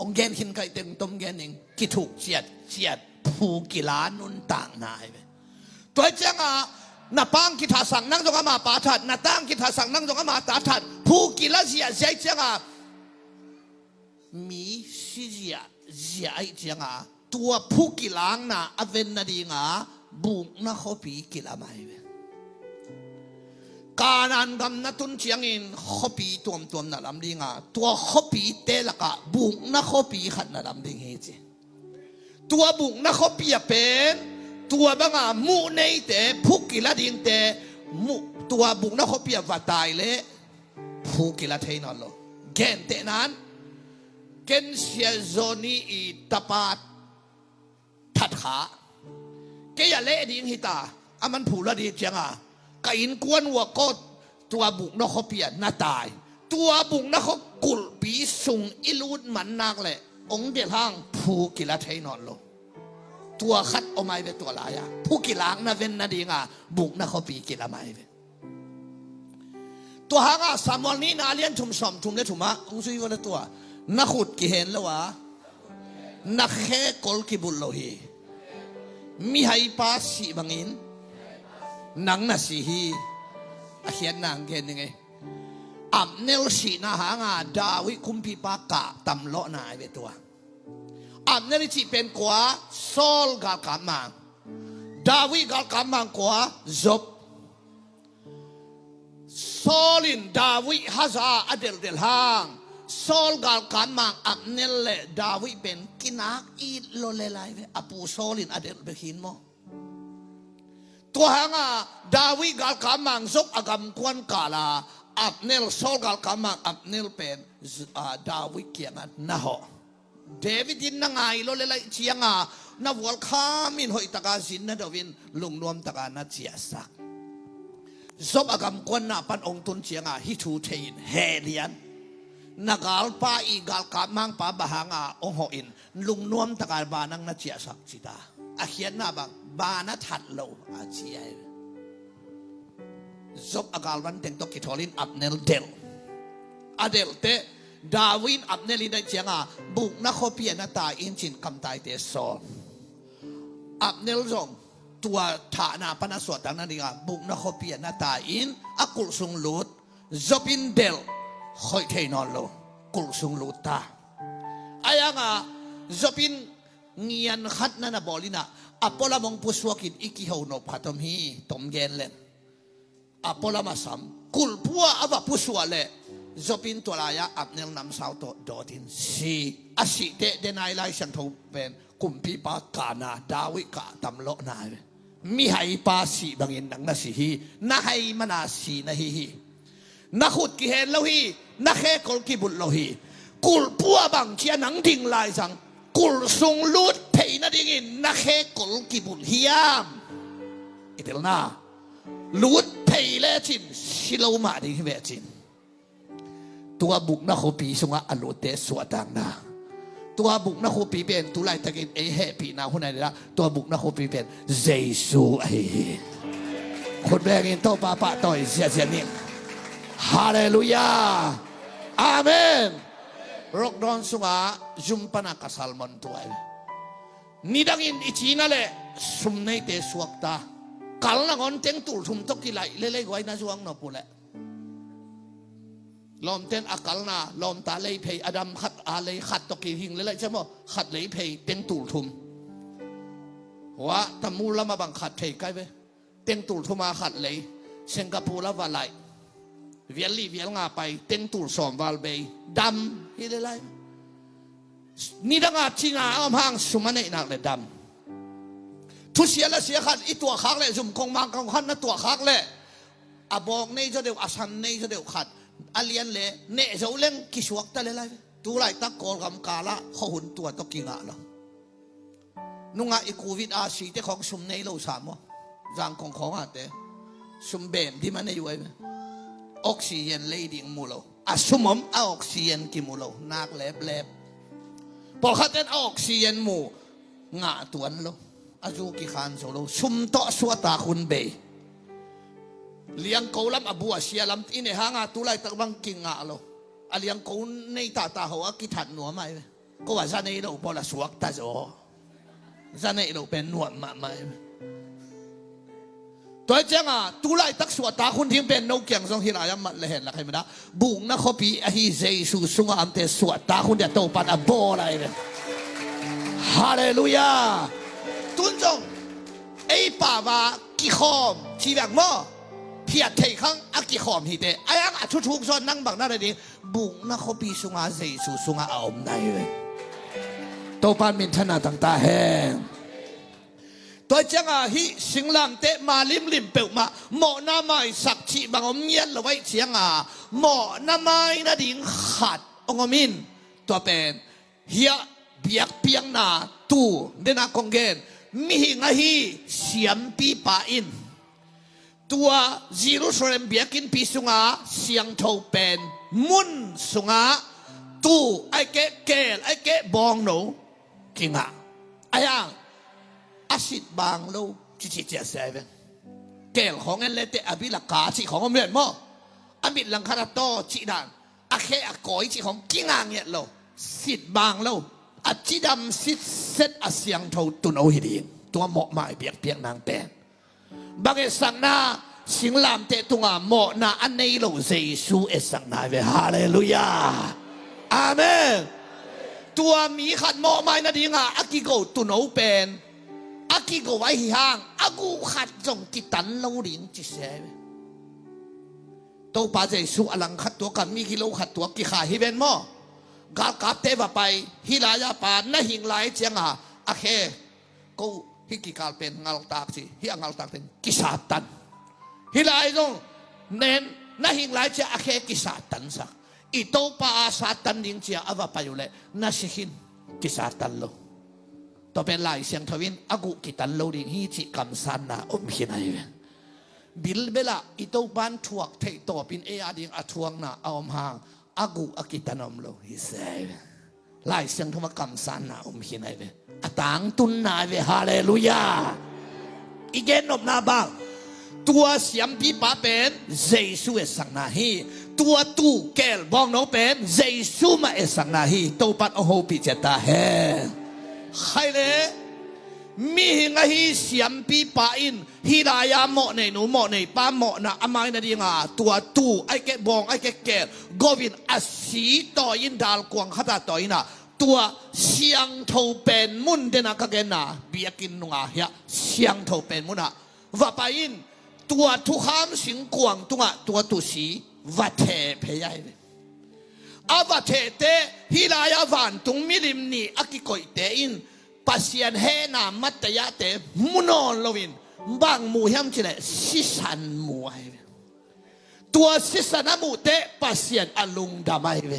องเกนหินไก่เต็มต้มเกนเองกิถูกเจียดผู้กีฬานุนต่างนายตัวเจ้าหน้าปังกิทาสังนั่งจงอามาปาถัดหน้าตั้งกิทาสังนั่งจงอามาตาถัดผู้กีฬาเสียใจเจ้ามีสิเสียเจ้าตัวผู้กีฬาน่ะอเวนนาดีงาบุกน่ะเขาปีกีฬาไม่การอันกำนัตุนเชียงอินเขาปีตัวน่ะลำดีงาตัวเขาปีเตละกะบุกน่ะเขาปีขัดน่ะลำดีเฮจตัวบุกนักเขาเปียเป็นตัวบางมูในแต่ผู้กีฬาดิงแต่มูตัวบุกนักเขาเปียว่าตายเลยผู้กีฬาเทนอนโลเกนเตนั้นเกนเสียโซนีอีตาปาทัดขาเกยเละดิงฮิตาอามันผู้ละดีจังกอินกวนวัวก็ตัวบุกนักเขาเปียน่าตายตัวบุกนักเขากุลปีสุงอิลูดมันนักเลยองเดียร์ห้างผู้กีฬาไทยนอนลงตัวคัดเอาไม้ไปตัวลายผู้กีฬาน่ะเว้นนาดีงาบุกน่ะเขาปีกีฬาไม้ไปตัวหางสามวันนี้นาเลี้ยนชุมสอมชุมเลี้ยชุมะองซุยวันตัวนักขุดกี่เห็นแล้ววะนักแค่กอลกิบุลโลฮีมีให้ป้าสีบังอินนังน่ะสีฮีเขียนนางเขียนยังไงอับเนลสีนาหางาดาวิคุมพิปากะตำเลาะนายเวตัวอับเนลจีเป็นกว่าโซลกาลกามังดาวิกาลกามังกว่าจบโซลินดาวิฮัซาอเดลหางโซลกาลกามังอับเนลเลดาวิเป็นกินักอีโลเลไลเวอปูโซลินอเดลเบคินโมตัวหางาดาวิกาลกามังจบอากำควนกาลาอับเนลโซลกาลกามังอับเนลเป็นดาวิเกียงนะฮะเดวิดินนังไงโลเลไลเชียงนาวัลคามินหอยตะกาสินนะเดวินลุงนวมตะกานาเจียสักซบอากำกวนนาปันองตุนเชียงฮิทูเทนเฮเลียน นักลป้าอีกาลกามังป้าบาหางาองหอินลุงนวมตะการบานังนัดเจียสักจิตาอาเขียนหน้าบังบานัดถัดโลอาเจียจบอากาลวันเต็งตกิทอลินอับเนลเดลอเดลเตดาวินอับเนลินได้เจียงาบุกนักขบีนัตตาอินจินคำตายเตสโซอับเนลจงตัวฐานะปนัสวดดังนั้นดีกว่าบุกนักขบีนัตตาอินอักุลสุงลุดจบินเดลคอยเทนอนโลกุลสุงลุดตาอายังอ่ะจบินเงียนขัดนั่นบอลินะอพอลามงปุสวกินอิกิฮาวโนพัตมฮีตมเกนเลนอพอลามาสัมกุลพัวอวปุสวเลจบินตัวลายอับเนลนำสาวโตโดดินสีอาศิเตเดนายไลชันทูเป็นกุมพีปากานาดาวิกาตัมโลนายมีให้ปาสีบางอินดังนาสีฮีนาให้มานาสีนาฮีนักขุดกิเห็นเราฮีนักเฮกลกิบุลเราฮีกุลพัวบางเชียนังดิ่งลายสังกุลทรงลุดเพย์นาดิ่งนักเฮกลกิบุลฮิยามอิเดลนาลุดเพย์เลจินชิโลมาดิ่งเวจินตัวบุกนักขุดปีสงะอลุเตสวดังนาตัวบุกนักขุดปีเป็นตุไลตะกินเอเฮปีนาคนไหนละตัวบุกนักขุดปีเป็นเยซูไอคนแรกอินโตปาปะต่อยเสียเสียนี่ฮาเลลูยาอาเมนรกดอนสุงาจุมปนักสัลมันตัวนี่ดังอินอิจีนั่นแหละสุมในเตสวกตากัลนักอนเต็งตุลสุมตกิไลเล่ๆไว้นะจวงนปุเลลอมเต็นอักลนาลอมตาเลยเพย์อดัมขัดอะไรขัดตกิหิงเล่ๆใช่ไหมขัดเลยเพย์เต็งตุลทุมวะตะมูละมาบังขัดเพย์ใกล้ไปเต็งตุลทุมาขัดเลยสิงคโปร์ละวาไลเวียลี่เวียลงาไปเต็งตูสอมวาลเบย์ดำฮิเลไลนี่ดังอาชิงาอ้อมห้างสุมาเนนักเลยดำทุเสียละเสียขัดอีตัวขักเลยจุ่มคงมังคงขัดนั่นตัวขักเลยอาบอกนี่จะเดียวอาชันนี่จะเดียวขัดอาเลียนเลยเนะจะเล่นกิชวกตะเลยไรตัวไรตะโกนกำกาละเขาหุ่นตัวตะกิงะละนุ่งอีโควิดอาชีเตของสุมในโลสามวะจังของอาเตสุมเบมที่มันในอยู่ไอ้ออกซิเจนเลยดิ่งมูโลอาสมมออกซิเจนกิมูโลนักเล็บพอขัดเต้นออกซิเจนมูงาตัวนโลอาจูกิขันโซโลสุมโตสวตาคุณเบยเลี้ยงกูลำอบัวเสียลำอินเนหางาตุไลตะบังกิงงาโลเลี้ยงกูในตาหัวกิถันหนัวไม่ก็ว่าจะในโลพอละสวกตาโจจะในโลเป็นหนวดมาไม่ตัวเจ้าอ่ะตุไลตักสวดตาคุณทิ้งเป็นนกเกียงทรงฮิรายามัดเลยเห็นละใครไม่ได้บุกนักขบีอหิเจสุสุงอันเตสวดตาคุณจะโตปันอโบอะไรเนี่ยฮาเลลูยาตุนจงไอ้ป่าวากิขอมที่แบบมั่วเพียรเทขังอากิขอมฮิเตไอ้ยังอ่ะทุกๆส่วนนั่งบังนั่นเลยดิบุกนักขบีสุงอาเจสุสุงอาอมได้เลยโตปันมินทนาต่างตาแห้งตัวเจ้าฮิสิงลำเตะมาลิมเปิลมาหมอน้ำไม้สักชีบางอมเย็นเราไว้เชียงหมอน้ำไม้นาดิ่งขัดองมินตัวเป็นเฮียเบียกเปียงนาตูเดนักคงเกนมีหิงฮีเสียมปีปาอินตัวเยรูซาเล็มเบียกินปีสุงาเสียงโทเป็นมุนสุงาตูไอเกะเกลไอเกะบองโนกิงาไอยังอาศิบางโลจิจิเจเซเวนเกลของเงินเลเตอบิลกาจิของอเมริกาอบิลังคาราโตจิดานอาเคอากอยจิของกิงางเงโลสิบางโลอาจิดำสิเซตอาเซียงโทตุนโอฮิดีตัวเหมาะมาเปียกเปียกนางแปนบางเอสังนาสิงลามเตตุงาเหมาะนาอันในโลเซซูเอสังนาเวฮาเลลูยาอาเมนตัวมีขัดเหมาะไม่นาดีงาอากิโกตุนโอเป็นอากิโกไว้ห่างอากูขัดจงกิตันเราลิ้นจิเสวตัวป้าเจสุอลังขัดตัวกันมีกิโลขัดตัวกิขาฮิเบนโมกากับเทวไปฮิลายาปานน่าหิงไหลเจียงอาเคกูฮิกิกาลเป็นงาลตากสิฮิอังาลตากเป็นกิสาตันฮิลายจงเน้นน่าหิงไหลเจียอาเคกิสาตันสักอีตัวป้าสาตันยิงเจียอวไปอยู่เลยน่าสิหินกิสาตันโลตัวเป็นลายเสียงทวินอากูกิตันโลดิงฮีจิกำสันนาอมหินายบิลเบล่าอีตัวบ้านทวกเทตัวเป็นเออาดิงอาทวงนาเอาห่าง อากูอากิตานอมโลฮิเซไล่เสียงธรรมกรรมสานนาหินไอเวอตังตุนนาเวฮาเลลูยาอีเกนนบนาบังตัวเสียมปีปาเป็นเยซูเอสังนาฮีตัวตูเกลบองโนเป็นเยซูมาเอสังนาฮีตัวปัดโอโหปิเจตาเฮใครเลยมีหิงฮีเสียมปีปาอินฮิลายาโมเนนูโมเนป้าโมนะอามายนาดีงาตัวตูไอเกบองไอเกเกลโกวินอาศีต่อยินดาลกวงขัดต่อยินะตัวเสียงเท่าเป็นมุนเดนักเกน่ะเบียกินนุงาเฮียเสียงเท่าเป็นมุนะว่าไปอินตัวทุกคำสิงกวงตัวตุสีวัดเทพยัยอาวัดเทเตฮิลายาวันตุงมิลิมนีอากิโกยเตอินปัสยันเฮนามัตยะเตมุนอนลวินบางมูยมจิเลสิสันมูไอตัวสิสันมูเตปัสยันอลุงดามไอเว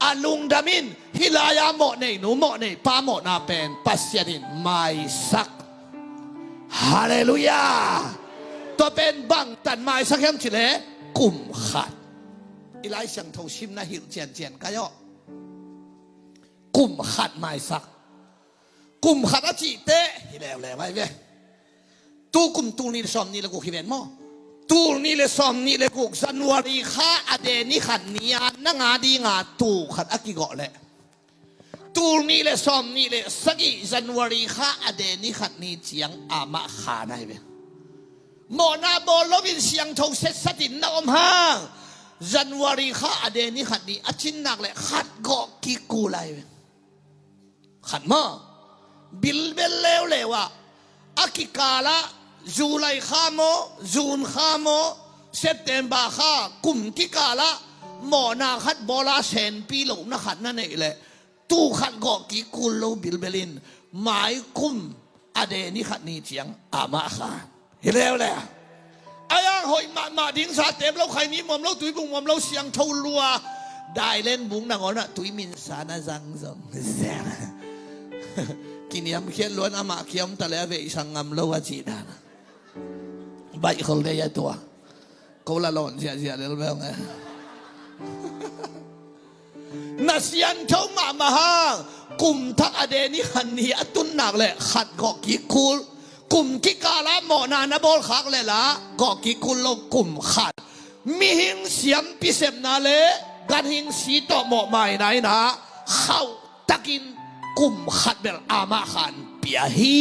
อลุงดามินฮิลายาโมเนนูโมเนปาโมนาเป็นปัสยันินไม่สักฮาเลลูยาตัวเป็นบังตันไม้สักยังจิเลกุมขัดอีไลช่างทชิมนะหิวเจียนก็ย่อกุมขัดไม้สักกุมขัดอาจิเตะฮิเลวเลยไว้เว้ตูกุมตูนี่ซ้อมนี่ละกูขี้เบนมั้งตูนี่ละซ้อมนี่ละกูจันวารีข้าอเดนี่ขัดนี่อันนั่งอาดีงาตูขัดอากิโกะเลยตูนี่ละซ้อมนี่ละสกิจันวารีข้าอเดนี่ขัดนี่เจียงอามาขาได้เว้โมนาโบลวินเสียงทงเซสตินนาอมฮางจันวารีข้าอเดนี่ขัดนี่อชินนักเลยขัดเกาะกิกูไลขัดมาบิลเบลเลวเลวะอากิกาละจูไลข้าโมจูนข้าโมเซปเทมบาข้ากุมกิกาละโมนาขัดบอลาเซนปีโลนักขัดนั่นเองเลยตู้ขัดเกาะกิกูโลบิลเบลินหมายกุมอเดนี่ขัดนี่เจียงอามาข้าเห็นแล้วแหละอายังหอยมาดิ้งสาเต็มเราใครนี้มอมเราตุยบุงมอมเราเสียงเท่ารัวได้เล่นบุงนางอ่อนตุยมินสานาจังซงแซ่กินยำเขียนล้วนอามาเขียมตะเลเวสังงามโลวจีดานะใบคนเลยตัวเขาละหล่อนเสียเรื่องแบบนี้นัสยันเขามาฮะกุมทักอเดนี่ฮันนี่ตุนหนักเลยขัดกอกกิคูลกุมกิกาละโมนานาบอลขักเลยละกอกกิคูลลงกุมขัดมีหิงเสียมพิเศษนาเลกันหิงสีต่อหมอใหม่ไหนนะเข้าตะกินกุมขัดเบลอามาขันเปียฮี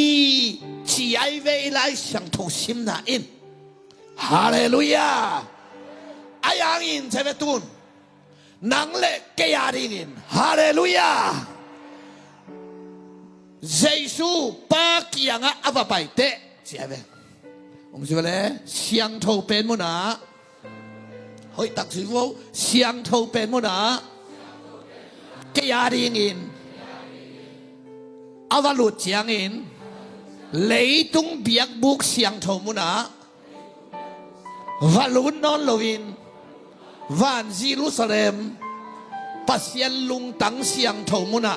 ชีไอเวไลช่างทงชิมนาอินฮาเลลูยาอายังอินเทเวตุนนังเล็กเกียริงินฮาเลลูยาเยซูปากียงะอวไปเตะเสียเวผมสิว่าเลยเสียงทงเป็นมุนาเฮ้ยตักสิว่าเสียงทงเป็นมุนาเกียริงินอวลุดเสียงอินเลยตุงเบียกบุกเสียงทมุนะวลุนนอนลวินวันเยรูซาเล็มปัสยันลุงตังเสียงทมุนะ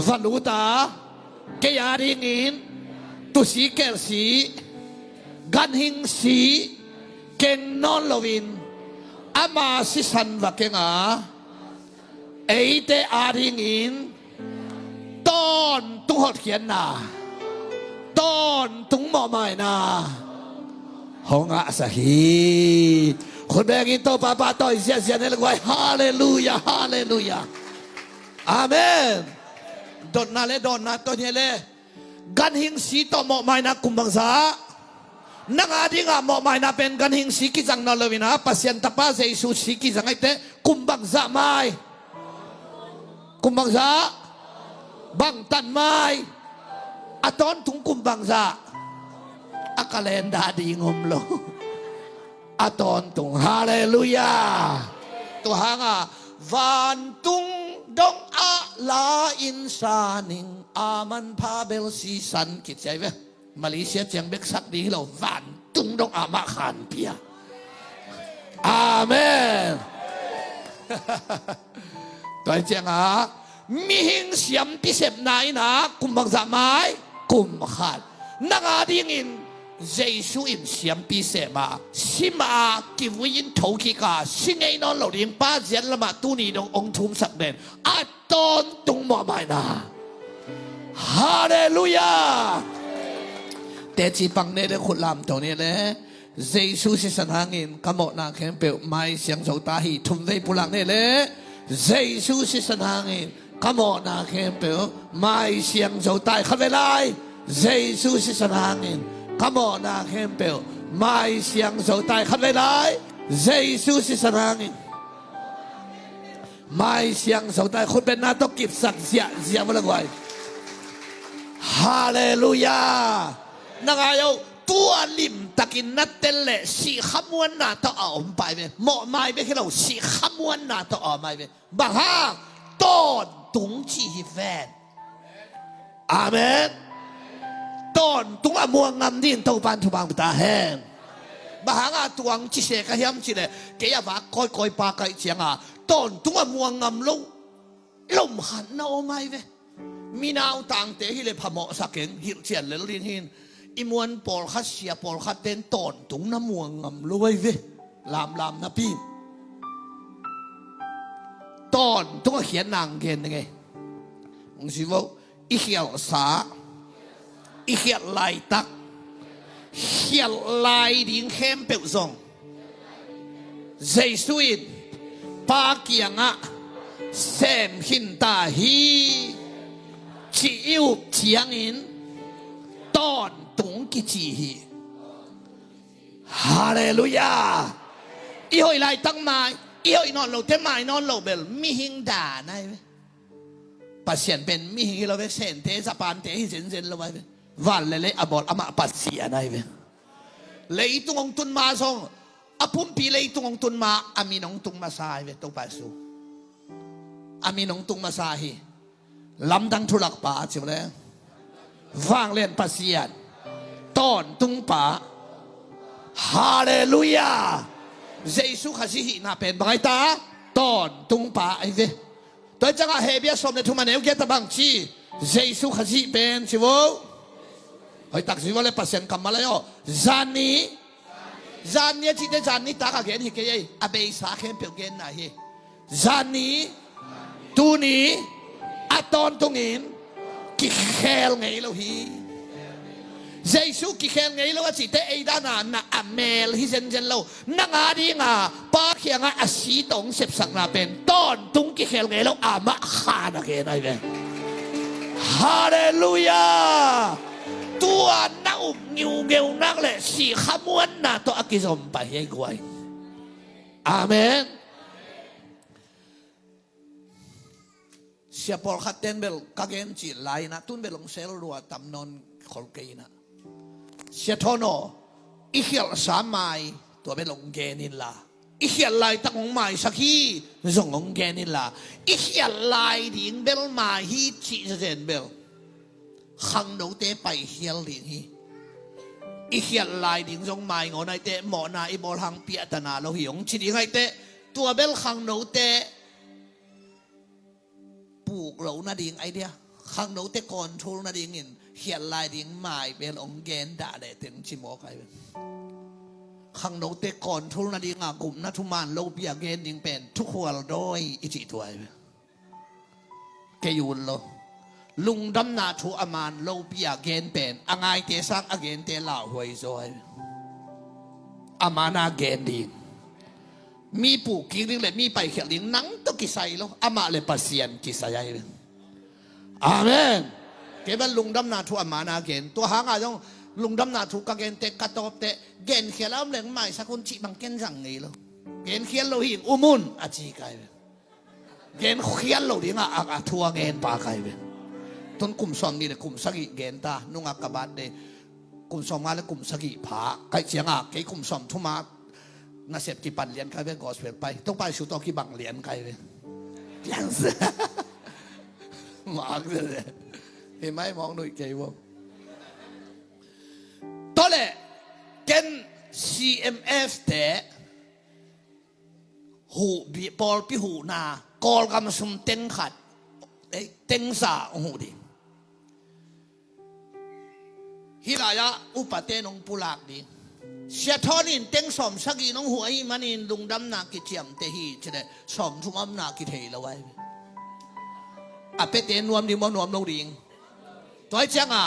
วลุตาเกียริงินตุสีเกลสีกันหิงสีเก่งนอนลวินอามาสิสันวะเก่งเอเตอาริงินตอนตุงหดเขียนนาตอนตุงหมอใหม่นาหงอาสฮีคนแบกินโตป้าต่อยเสียในละไว้ฮาเลลูยาฮาเลลูยาอาเมนดอนนาเลดอนนาตัวนี้เลยกันหิงสีต่อหมอใหม่นากุมบังซานักอาดิงาหมอใหม่นาเป็นกันหิงสีกิจังนาเลวินาปัสยันตาป้าเซซูสีกิจังไอเตกุมบังซาไม่กุมบังซาบังตันไม้อะตอนถุงกุมบังซาอากาเลนดาดีงมโลอะตอนตุงฮาเลลูยาตัวหางวันตุงดงอาลาอินซานิงอามันพาเบลซีสันคิดใจไหมมาเลเซียเจียงเบกสักดีเราวันตุงดงอามาขานเปียอาเมนตัวเจียงมีหิงเสียมพิเศษไหนนะกุมบังสามายกุมขาดนักอาดิงิน耶稣因相比什么西马给为因头起个新爱那老人把人了嘛都你拢翁通十年阿当东莫买呐哈利路亚แต่ที่ปังเนี่ยได้ขุดลำตัวนี้เลยเยซูสิสันหางินกำหนดนาเข้มเปลวไม่เสียงโสตาหีทุ่มได้ปุลังเนี่ยเลยเยซูสิสันหางินกำหนดนาเข้มเปลวไม่เสียงโสตาขัดเวลาเยซูสิสันหางินกำหนดนาเข้มเปลวไม่เสียงโสตาขัดเวลาเยซูสิสันหางินไม่เสียงโสตาคุณเป็นนาตกิบสักเสียมาเลยไว้ฮาเลลูยานักอายุตัวลิมตะกินนัดเตลเลสีขมวนนาต่อเอาไปเว้เหมาะไม่ไปแค่เราสีขมวนนาต่อเอาไม่เว้บางฮ่าต้นตุงชีฮิแฟนอาเมนต้นตุงอมัวงำดินตัวปันทุบังตาแห้งบางฮ่าตวงจิเสกยำจิเลเกียบากคอยปากไก่เจียงอ่ะต้นตุงอมัวงำลมหันนาเอาไม่เว้มีนาวต่างเตะฮิเลพะเหมาะสักเก่งหิวเจียนเลลินหินอิมวนปอลคัดเสียปอลคัดเต้นตอนตุงน้ำมัวงำรวยเวลามนะพี่ตอนตุงเขียนนางเกณฑ์ยังไงมึงสิว่าอีเขียวสาอีเขียวลายตักเขียวลายดิ้งเข้มเปรี้ยวส่งเจสุอินปาเกียงะเซมหินตาฮีชีอิวเชียงอินตอนตุงกิจีฮีฮาเลลูยาอีหอยไล่ตั้งมาอีหอยนอนโลเทมายนอนโลเบลมีหิงด่าไงเว้ปัสเซียนเป็นมีหิงเราเว้เซนเทสปานเทหิเซนเราไว้วันเลยอบอลอามาปัสเซียไงเว้เลยตุงองตุนมาส่งอพุ่มปีเลยตุงองตุนมาอามีน้องตุงมาซายเว้ตุงไปสู่อามีน้องตุงมาซาฮีลำดังทุลักป่าเจียวแล้ววางเล่นปัสเซียนต้นตุงป่าฮาเลลูยาเยซูขจิหินาเป็นบางตาต้นตุงป่าไอ้เว้โดยจังหวะเฮเบียสมในทุกมันเอวเกตบางชีเยซูขจิเป็นชิวเฮ้ยตักชิวเลยปัสเซียนกำมาเลยอ๋อจานนี้จีเดจานนี้ตากาเกนฮิเกย์อาเบย์สาเข็มเปียวเกนนะเฮจานนี้ตูนี้อาตอนตรงนี้กิเคลไงเราฮีเยซูกิเคลไงเราจิตเอดานานะอเมลฮิเซนเจนเรานังอาดีงาปาเขียงอาสีตงเสพสักนาเป็นตอนตุงกิเคลไงเราอามาขานะเกนไอเวฮาเลลูยาตัวนักนิวเกลนักเลยสีขมวนนะตัวอักิจมไปให้กวยอาเมนเสียปอลขัดเต้นเบลกางเกนจีไลนะตุนเบลงเซลรัวตำนนขอลเกนะเสียทอนออีเขียลสามไม้ตัวเบลงเกนินละอีเขียลไลตั้งของไม้สักฮีส่งของเกนินละอีเขียลไลดิ้งเบลไม้ฮีจีเจนเบลขังโนเตไปเขียลดิ้งฮีอีเขียลไลดิ้งส่งไม้งอในเตหมอนาอีบอลหังเปียตนาเราหิวชิดิ้งไอเตตัวเบลขังโนเตปลูกเหล่านาดิ่งไอเดียข้างโน้ตก่อนทูนาดิ่งเห็นเขียนลายดิ่งหมายเป็นองเกนด่าได้ถึงชิมอใครเป็นข้างโน้ตก่อนทูนาดิ่งกลุ่มนัทุมานโลเบียเกนดิ่งเป็นทุกหัวโดยอิจิตวยแกยุนโลลุงดำนาทูอามานโลเบียเกนเป็นอ่างไอเตสักอเกนเตล่าหวยซอยอามานาเกนดิ่งมีปลูกกิ่งเลยมีไปเขียนลิงนังต้องกิใส่แล้วอามาเลยปัสเซียนกิใส่เลยอาเมนเก็บลุงดำนาทุอามานาเกนตัวหางอาจจะลุงดำนาทุกเกนเตะกระตบเตะเกนเขียนแล้วเหลืองใหม่สักคนจีบังเกนสั่งไงแล้วเกนเขียนเราหินอุมุนอาจีไก่เกนเขียนเราดิงอาทัวเกนปาไก่ต้นกลุ่มสองนี่เลยกลุ่มสกิเกนตานุ่งอักบาดเดกลุ่มสองมาแล้วกลุ่มสกิผาไก่เชียงเกี่ยกลุ่มสองทุมาน่าเสพกี่ปันเหรียญใครเป็นกอสเปลไปต้องไปชูตอกี่บังเหรียญใครเลยยังเสียมากเลยเห็นไหมมองหน่อยเกี่ยวตอนแรกเกน CMF แต่หูบีบอลพิหูนากอลกำสุมเต็งขัดเต็งสาหูดิ ฮิลายะอุปเตนงปุลากดีเสียทอนินเต็งสมสักีน้องหัวอีมันนินลุงดำนากิเจียมเตหีจะได้สมทุ่มอำนากิเทละไว้อะเปเตนนวมดิมนวมโนดิงตัวจังอ่ะ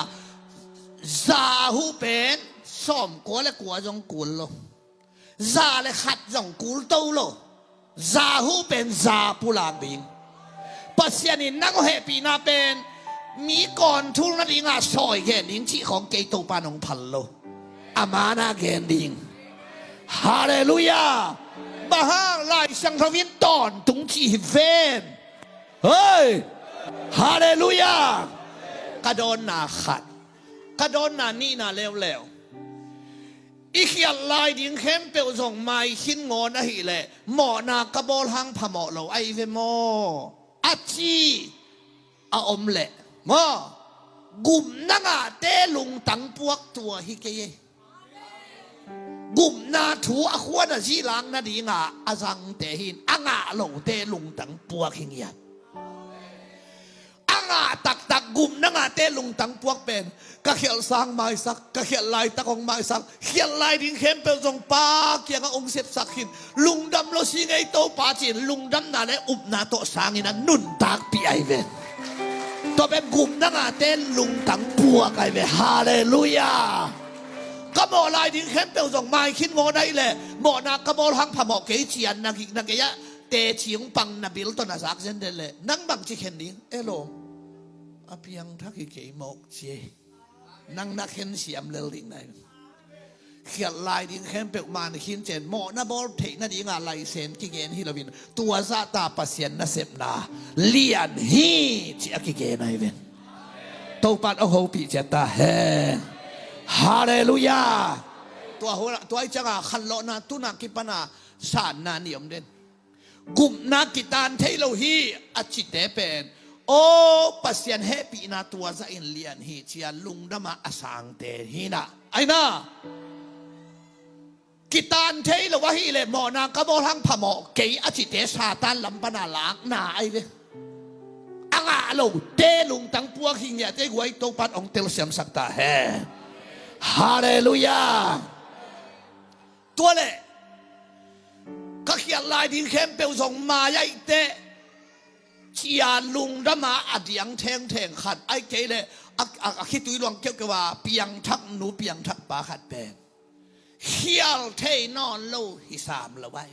ซาหูเป็นสมกัวและกัวจงกุลโลซาและขัดจงกุลโตโลซาหูเป็นซาปุลากดิงปัสยานินนักเหปีนาเป็นมีก่อนทุลนาดิงอ่ะซอยแกนิงที่ของเกตุปานองพัลโลอามานาแกนดิงฮาเลลูยาบาฮาไลสังทวินตอนตุงจีเวนเฮ้ยฮาเลลูยากระโดนนาขัดกระโดนนานี่นาเลวเลวอีเขียนลายดิงเข้มเปียวส่งไม่ขินงอนะฮิเลหมอนากระโบลหังพะหมอเราไอเวโมอาจีอาอมเละมอกุมนังอาเตลุงตังพวกตัวฮิเกยกุมนาถูอขวดจีหลังนาดีงาอาสังเตหินอ่างาโลเตลุงตังปวกหิงยัดอ่างาตักกุมนังอาเตลุงตังปวกเป็นกะเขียนสร้างไม้สักกะเขียนลายตะกองไม้สักเขียนลายดินเข้มเป็นทรงปาเกี่ยงองเสพสักหินลุงดำโลสิไงโตปาจินลุงดำนาเลอุบนาโตสางินันนุนตากปีไอเวนตัวเป็นกุมนังอาเตลุงตังปวกไอเวนฮาเลลูยาก็หมอลายดิงเข้มเปียวส่งไม้คิดงอได้แหละหมอนากระโบลหังพะหมอเกยเจียนนักเกยะเตชิงปังนาบิลต้นอาสักเส้นเดลเลยนั่งบังจิเข็นดิงเอโลอเพียงทักเกยหมอกเจนั่งนักเข็นเสียมเลลิงไหนเขียนลายดิงเข้มเปียวมาในขินเจนหมอนาบอลเทนาดิงอะไรเซนกิเกนฮิลวินตัวซาตาปัสเซียนนาเซปนาเลียนฮีจิอากิเกนไอเวนโตปัดเอาหูปีเจตาเฮฮาเลลูยาตัวไอ้จังอ่ะขันโลนาตุนักกิปนาสานนานิยมเด่นกุมนักกิตานเทโลฮีอจิตเตเป็นโอปัสยันเฮปีนาตัวจะอินเลียนฮีเชียลุงดมาอสังเตฮีนะไอ้น่ากิตานเทโลวะฮีเลยหมอนากระโบทั้งพะหมอเกยอจิตเตซาตันลำปนาลักนาไอเวอ่างอาโลเตลุงตั้งพวกหิงเนี่ยเจ้าหวยโตปัดองเตลเสียมสักตาเฮฮาเลลูยาตัวเล่ก็เขียนลายดินเข้มเปียวส่งมาใหญ่เตะเชียลุงดมาอดียงแทงขัดไอ้เกยเลยคิดตุยลองเกี่ยวกับว่าเปียงทักหนูเปียงทักปาขัดแปงเขียลเทนอนโลหิสามละไว้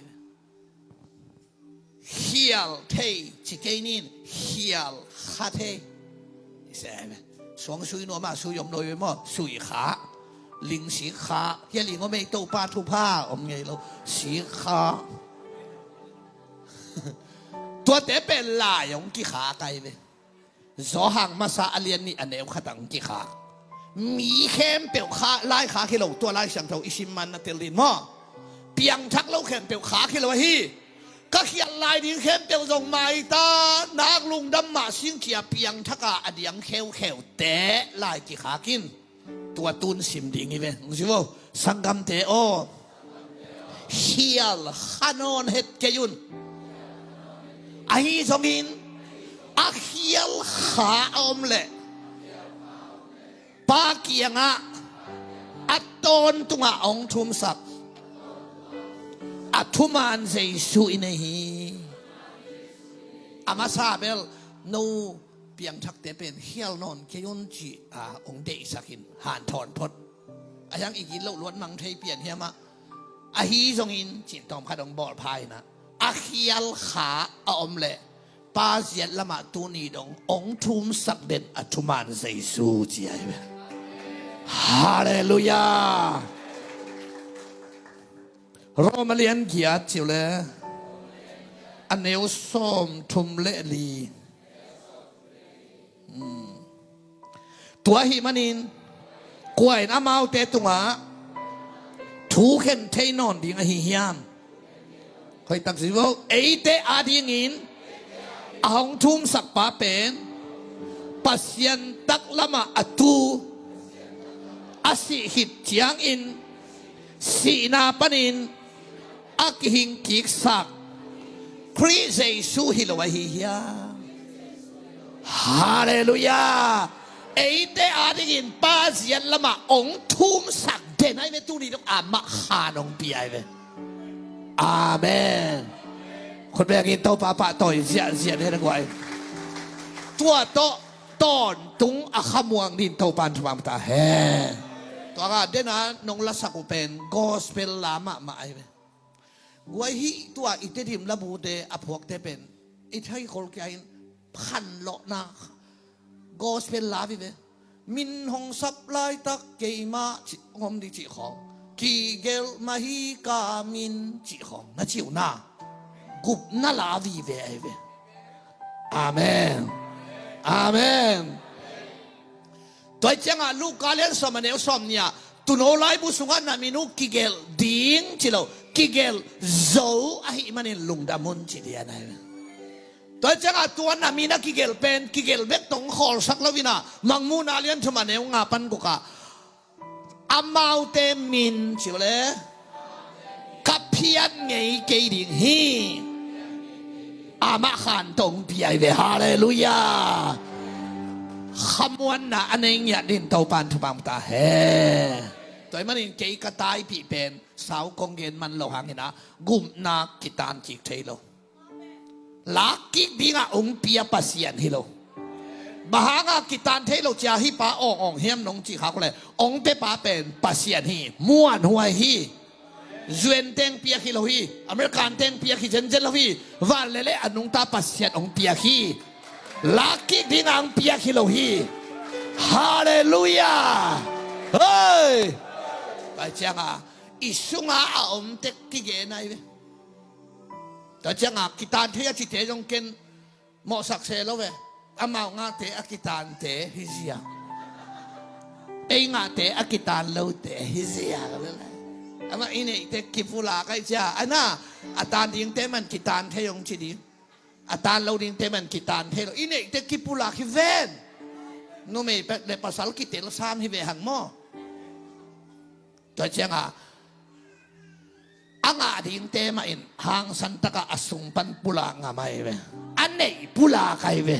เขียลเทจิเกนินเขียลคาเทใช่ไหมสองสุยนัวมาสุยมโดยมั่วสุยขาลิงสีขาเฮียลิงก็ไม่โตปาทุผ้าอมไงเราสีขาตัวเต๋เป็นลายของกี่ขาไกลเลยสอหังมาซาเลียนนี่อันเดียวขัดตังกี่ขามีเข้มเปียวขาลายขาขี้เราตัวลายสังเทาอิชิมันนาเตลินมั่วเปียงทักเราเข้มเปียวขาขี้เราฮีก็เขียนลายดินเข้มเปียวส่งไม้ตานักลุงดำมาสิงเขียเปียงทักอดียงเขียวเตะลายกี่ขากินตัวตุนสิมดิ่งอีเวนรู้สึกว่าสังกัมเตโอเฮียลขานอนเฮดเกยุนไอ้สมินอาเฮียลขาอมเล่ปาเกียงะอัตโตนตุงะองทุมสักอัตุมันเซสุอินเฮีอามาซาเบลโนเปียงทักเตเป็นเฮียลนอนเกยุนจีองเดสักินหานถอนพดอายังอีกินโลล้วนมังเทเปลี่ยนเฮียมาอาฮีทรงอินจิตตอมพัดองบอลพายนะอาเฮียลขาอมเล่ปาเสียละมาตูนีดงองทุมสักเด่นอัตุมันเซสุจีไอเวฮาเลลูยาโรมาเลียนเกียรติจิวเลอันเนวส้มทุมเลลีตัวหิมันินกวยน้ำเมาเตตุงะถูเข็นเทนอนดิ่งอหิยามคอยตักสิว่าเอเตอาดิ่งินอ่างทุ่มสักปะเป็นปัสยันตักละมาอตูอาศิหิตเจียงอินสีนาปนินอักหิงกิกสักคริเซซูฮิลวะฮิยาฮาเลลูยา เอเตอาดิกินป้าเสียนละมาองทุ่มสักเดนให้เวตุนีต้องอามาขานองปีไอเวอาเมนคนแบกินโตป้าป้าต่อยเสียให้ได้กว่าตัวโตตอนตุงอาขมวงดินโตปันทวามตาเฮตัวก็เดนะนงละสักเป็นกอสเปลลามาไอเวกวยฮิตัวอิตติมละบูเดอพวกเตเป็นอิทให้คนแก่พันโลนะกอสเปลลาวิเวมินหงสับไลตักเกมาจิงอมดิจิของกีเกลมาฮิกามินจิของนั่นจิวนากุบนาลาวิเวไอเวอาเมนอาเมนตัวเจ้าลูกกาเลนสมัยเนวสมเนี่ยตุโนไลบุสุกันนามินุกิเกลดิ้งจิโลกิเกลโซอาฮิมันลุงดามุนจิเดียนไอเวตัวเจ้าตัวนามินักกิเกลเป็นกิเกลเบกตงขอสักลวินามังมูนาเลียนสมัยเนวงาปันกุกะอามาเตมินจิเลกับเพียนไงเกดิงฮีอามาขันตงปีไอเวฮาเลลูยาขมวนนะอันนี้เนี่ยดินเตาปันทุบังตาเฮตัวมันเกี่ยกระต่ายปีเป็นสาวกงเงินมันโลหังเห็นนะกุมนากิตานจิกเทโลลักกิบิงาองปียปัสยันฮิโลบาหางากิตานเทโลจะฮิปาองเฮียมนงจิขากเลยองเปปาเป็นปัสยันฮีม้วนหัวฮีจวนเต็งเปียกิโลฮีอเมริกันเต็งเปียกิเจนเจลฮีวันเล่อนุงตาปัสยันองเปียกีลักกิบิงาองปียกิโลฮีฮาเลลูยาเฮ้ยไปเจ้าอิสุงาอมเต็กกิเกนไอเวแต่เจ้ากิตานเทียจิเตจงเกนหมอสักเซลเวอามางาเตอกิตานเตฮิซิยาเองาเตอกิตานเลวเตฮิซิยากันเลยอามาอินเอเตกิฟูลาไกจ้าอันน่ะอาตานดิ้งเตมันกิตานเทยงจิดีอาตานเลวดิ้งเตมันกิตานเทโลอินเอเตกิฟูลาคิเวนนู่นไม่เป็นภาษากิเตลสามฮิเวหังโมตัวเจ้าอังอาดิ้งเตมาอินหางสันตะกะอสุงปันปุลางาไม่เวอันนี้ปุลาใครเว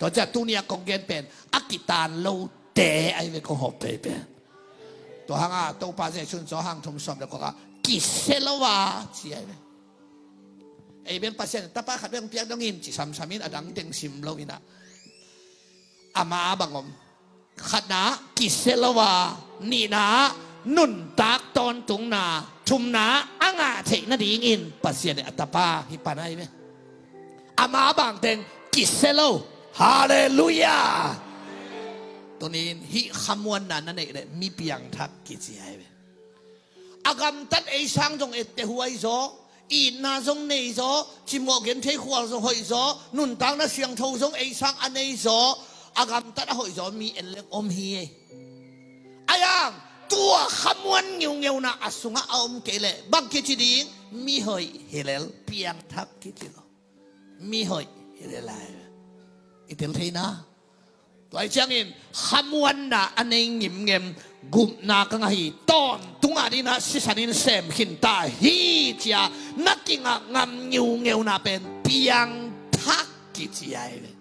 ตัวเจ้าตุนียกงเกนเป็นอากิตานเลวเตไอเวก็หอบไปเป็นตัวหางอาตัวภาษาชุนสอหางทุ่มสมแล้วก็กิเซลวาเสียเวไอเป็นภาษาแต่ป้าขัดเรื่องเปียกต้องยินจิสัมสามินอดังเต็งซิมเลวินะอามาบังอมขัดนะกิเซลวานี่นะนุนตักตอนตุงนาชุมนาอ่างเทนดีงินปัสเซียนอัตปาฮิปานายไหมอามาบางเต็งกิเซโลฮาเลลูยาตัวนี้ฮิขมวนนั้นนั่นเองมีเพียงทักกิจใจไหมอากามตัดไอช่างจงเอตหัวไอโซอีนาจงเนยโซจิมโมเกนเทขวาจงหอยโซนุนตังน่ะเสียงโทจงไอช่างอันเนยโซอากามตัดหอยโซมีเอเล็กอมฮีอายังตัวขมวนเงียวนะอสุงะอมเกลบังกิจดีมีหอยเฮเลลเพียงทักกิจโลมีหอยเฮเลลอิตาลีนะตัวไอ้เจ้าอินขมวนนะอันนี้เงียบเงียบกุมนากังฮีตอนตุงอาดีนะสิสันินเซมขินตาฮีจ้านักกิงะงามเงียวนะเป็นเพียงทักกิจใหญ่เลย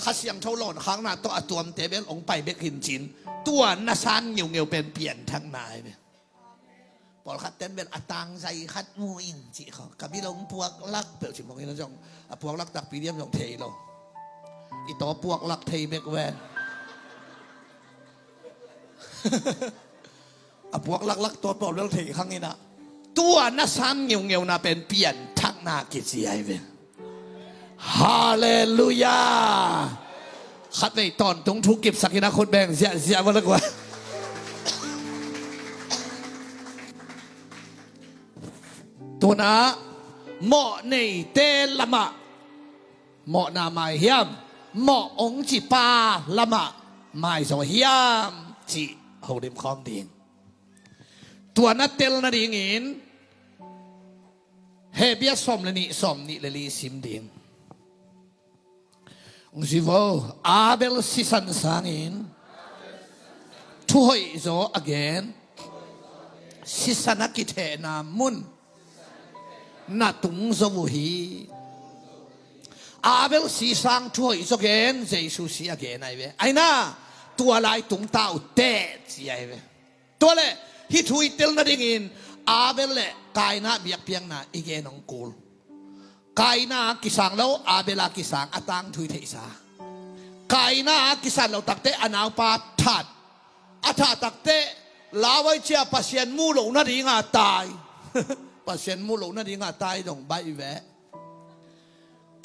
ข้าเสียงเท่าหล่นข้างหน้าตัวตัวมันเตะเบลองไปเบกหินจินตัวนัสานเงียวเป็นเปลี่ยนทั้งนายเลยพอขัดเต้นเป็นอัตังใจขัดมูอินจิเขากับพี่ลงพวกลักเปล่าจิมองนี่นะจงพวกลักตักปีเดียมจงเทโลอีตัวพวกลักเทเบกแวนพวกลักตัวปลอมเรื่องเทข้างนี้นะตัวนัสานเงียวนะเป็นเปลี่ยนทั้งนากิจใหญ่เป็นฮาเลลูยาขัดในตอนตรงทุกเก็บสักนะคนแบ่งเสียวันละกว่าตัวนะเหมาะในเตละมะเหมาะนาไม่เฮียมเหมาะองจิปาละมะไม่สวเฮียมจิหูดิมคอมดิงตัวนัดเตลนาดิงอินเฮเบียสอมเลยนี่สอมนี่เลยซิมดิงองค์สิวอาเบลสิสันสังอินช่วยโซ again สิสันกิเทนามุนนาตุงโซวุฮี อาเบลสีสังช่วยสกเนเจสุสีอเกนไอเวไอน่าตัวลายตุงตาอุเตจีไอเวตัวเล่ฮิทุยเตลนาดิงินอาเบลเล่กายน่าเบียกเพียงน่าอีเกนองกูลกายน่ากิสังแล้วอาเบลากิสังอตังทุยเทสากายน่ากิสันเราตักเตอนาวปาทัดอาถาตักเตลาไว้เชียปัสเซียนมูหลนาดิงาตายปัสเซียนมูหลนาดิงาตายดงใบแวะ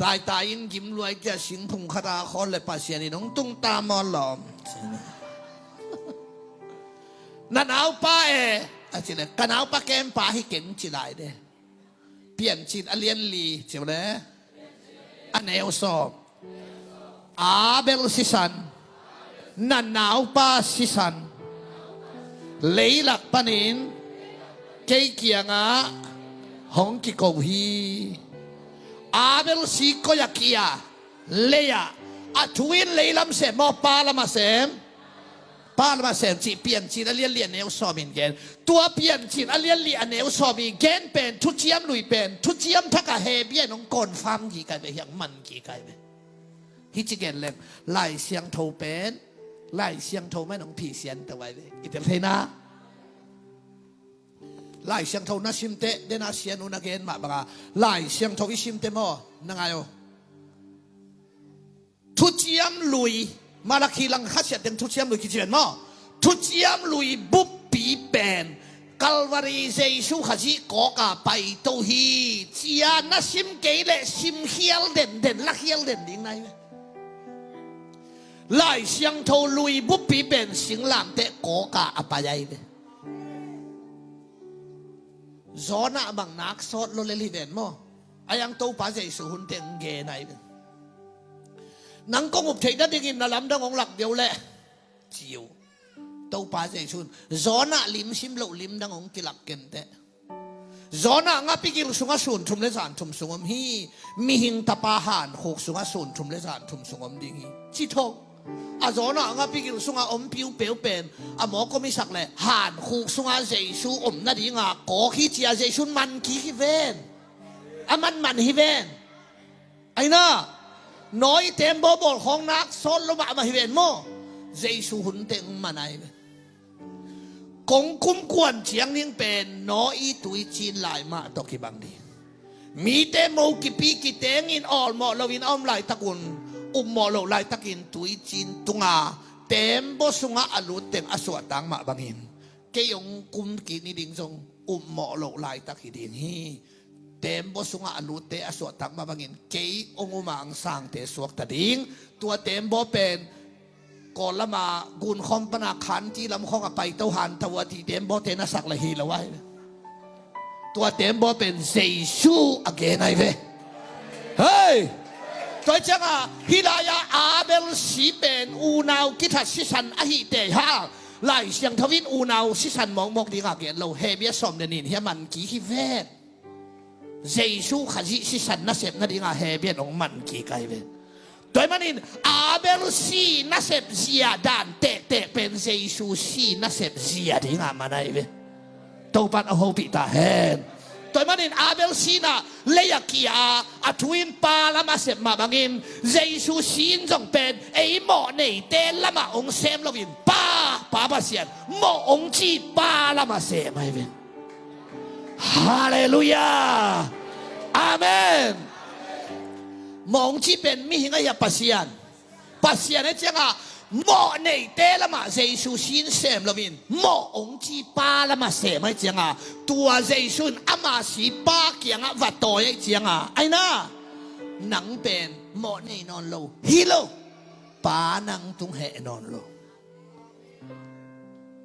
ตายตายยินยิ้มรวยแกสิงพุงคาราคอนเลยปัสเซียนี่น้องตุ้งตามอลอมนั่นเอาป้าอาจารย์กันเอาป้าแกมป้าให้เก่งจีไรเด้เปลี่ยนจีนอเลียนลีเจ้าเลยอันเอลซออาเบลซิสันนั่นเอาป้าซิสันเลยหลักปนินเกี่ยเกียงอ่ะฮงกิโกฮีอาเบลซีก็อยากเกียเลยอ่ะทวินเลยลำเสมอปาลมาเสมปาลมาเสมจีเปลี่ยนจีนอเลียนเลียนเอลซอมินเกนตัวเปลี่ยนจีนอเลียนเลียนเอลซอมินเกนเป็นทุเจียมลุยเป็นทุเจียมทักกะเฮเบียน้องกอนฟังกี่กันไปอย่างมันกี่กันไปฮิจิเกนเล่มไล่เสียงโทเป็นไล่เสียงโทไม่น้องผีเสียงแต่ไว้เลยอิตาลีนะไล่เสียงโทน่าชิมเตะเดน่าเสียงอุนักเกนมาบ้าไล่เสียงโทอิชิมเตะมั้งนั่งไงโอทุเจียมลุยมาลักขีลังคัดเสียงทุเจียมลุยกี่เจียนมั้งทุเจียมลุยบุบปีเป็นกัลวารีเจสุขจิโกกาไปโตฮีเจียน่าชิมเกลชิมเฮียลเด่นเด่นลักเฮียลเด่นยังไงไล่เสียงโทลุยบุบปีเป็นสิงลามเตะโกกาอปายเวจอน่ะบางนักสดโลเลลิเดนมั้งไอ้ยังโตป้าใจสุหุนเต็งเกนไอนังกงอุบเทนัดยินนาลำดังของหลักเดียวแหละจิวโตป้าใจสุนจอน่ะลิมชิมเหลาลิมดังของกิลักเกนเตจอน่ะงับปีกิลสุงสุนทุมเลสานทุมสุงอมฮีมีหิงตาปาหานหกสุงสุนทุมเลสานทุมสุงอมดิงฮีจิทงอาจน่ะงับปีกิลสุงอมผิวเปลวเป็นอาหมอก็ไม่สักเลยหานหกสุงเจสุอมนาดิงาโกขี้เจียเจสุนมันขี้ฮิเวนอามันฮิเวนไอ้น่ะน้อยเต็มบบของนักสนลบมาฮิเวนมั้งเจสุหุนเต็งมันไอกงคุ้มกวนเฉียงนิ่งเป็นน้อยตุยจีนหลายมาตกิบังดีมีเต็มโมกิปีกิเตงินออลหมอลวินอ้อมหลายตะกุนหมอลหลายตะกินตุยจีนตุงาเต็มบสุงาอลุเต็งอสวตังมาบังหินเกยงกุมกินิดิงทรงหมอลหลายตะกิดินฮีเต็มบสุงาอลุเตอสวตังมาบังหินเกยองุมังสร้างเตสวกตะดิงตัวเต็มบ่เป็นก่อนละมากุนคอมปนาขันที่ลำคองไปเต้าหันทวทีเต็มบ่เทนสักละฮีละไว้ตัวเต็มบ่เป็นเซซูอเกนไอเวเฮ้ยตัวจังอ่ะฮิลายาอาเบลสีเป็นอูนาวกิทัสิสันอหิเตฮะไล่เสียงทวินอูนาวสิสันมองมองดีกาเกนเราเฮเบียสอมเดนินเฮียมันกี่ฮิเวเซซูขจิสิสันน่าเสพน่าดีกาเฮเบียนองมันกี่ไกเวโดยมันนี่อาเบลซีน่าเสพเสียดานเตะเป็นเจสุซีน่าเสพเสียดีงามมาได้เว้ตัวปันเอาหูปิตาเห็นโดยมันนี่อาเบลซีน่ะเลียกีอาอัทวินปาละมาเสพมาบังอินเจสุซีนจงเป็นไอหมอในเตละมาองเซมลวินป้าบาเสียนหมอองจีปาละมาเสพไม่เว้ฮาเลลูยาอาเมนมองที่เป็นมิหิงอยาปัสยานเนี่ยจังอ่ะหมอในเตละมาเจสุสินเสมลวินหมอองจีปาละมาเสมไม่จังอ่ะตัวเจสุนอามาสีปาเกียงอ่ะวัดโตยจังอ่ะไอ้น่ะหนังเป็นหมอในนอนโลฮิโลปานังตุงเหนอนโล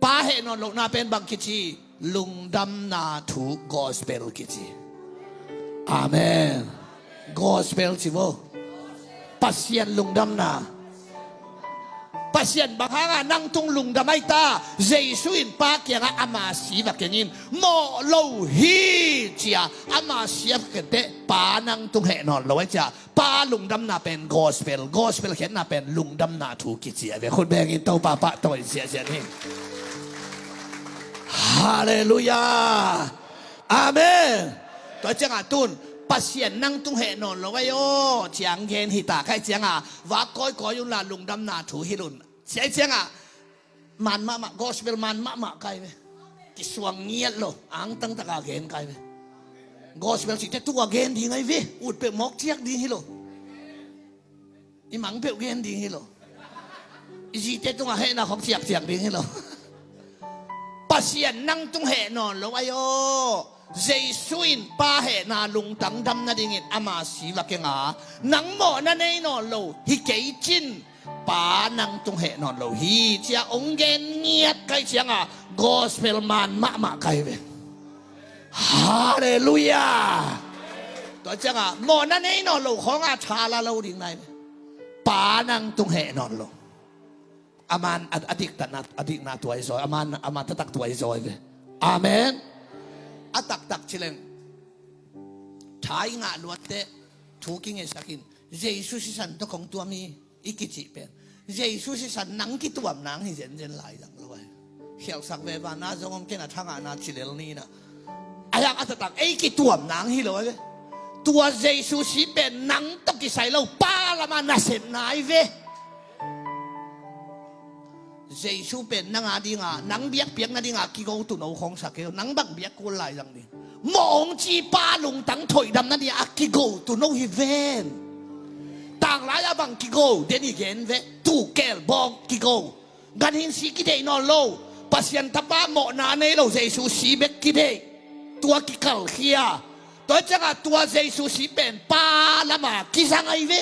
ปาเหนอนโลน่าเป็นบางกิจีลุงดำนาถูกกอสเปลกิจีอาเมนGospel sibo pasien lungdam na pasien bahanga nang tung lungdam ay ta Jesuin pa kaya nga amasi bakengin mo lo hi chia amasi kete pa nang tung he non lo chia pa lungdam na pen gospel ken na pen lungdam na thu ki chia ve khon bengin to pa to sia ni hallelujah amen to chang atun ปัสเซียนนั่งตุ้งเหนอนเราไว้โอ้เจียงเงินหิตาใครเจียงว่าก้อยยุนลาลุงดำนาถูฮิรุนเจียงมันมากอสเปลมันมาใครไปกิสวงเงียดโลอังตั้งตะกาเกนใครไปกอสเปลสิเตตัวเกนดีไงวิอุดเปมอกเจียกดีฮิโลอีหมังเปลเกนดีฮิโลอีสิเตตัวเหน่ะของเจียกดีฮิโลปัสเซียนนั่งตุ้งเหนอนเราไว้โอ้เจสุอินป้าเหนาลุงตังดำนาดิ่งอามาสีวักงานังหมอนั่นเองนอนโลฮิเกยจินป้านังตุงเหนอนโลฮิเจ้าองเกนเงียดใครเชียงกอสเปลมันมาใครเวฮาเลลูยาตัวเจ้าหมอนั่นเองนอนโลของอาชาลาโลดิ่งไหนป้านังตุงเหนอนโลอามันอดีตนาตัวไอ้ซอยอามันตักตัวไอ้ซอยเวอาเมนอาตักเชลงท้ายงาลวดเตะถูกิงเอสักินเจสุสิสันตัวของตัวมีอีกิจิเป็นเจสุสิสันนังกิตัวนังให้เจนหลายดังเลยเขียวสักเวบานาจงอมเกณฑ์ทางอาณาชิเลลนี่นะอายังอาตักไอ้กิตัวนังให้เลยตัวเจสุสิเป็นนังต้องกิใส่เราป้าละมานาเสนนายเวเจสุเป็นนังอาดิงานังเบียกนาดิงากิโกตุนเอาของสักเกลนังบักเบียกกูหลายดังนี้มองจีป้าลุงตั้งถอยดำนั่นดิอากิโกตุนเอาฮิเวนต่างหลายบังกิโกเดนิเกนเวตูเกลบอกกิโกกันหินสีกิเดนอโลปัสยันตป้าหมอนาเนโลเจสุสีเบกกิเดตัวกิคัลเคียตัวจังตัวเจสุสีเป็นป้าละมากิสังไอเว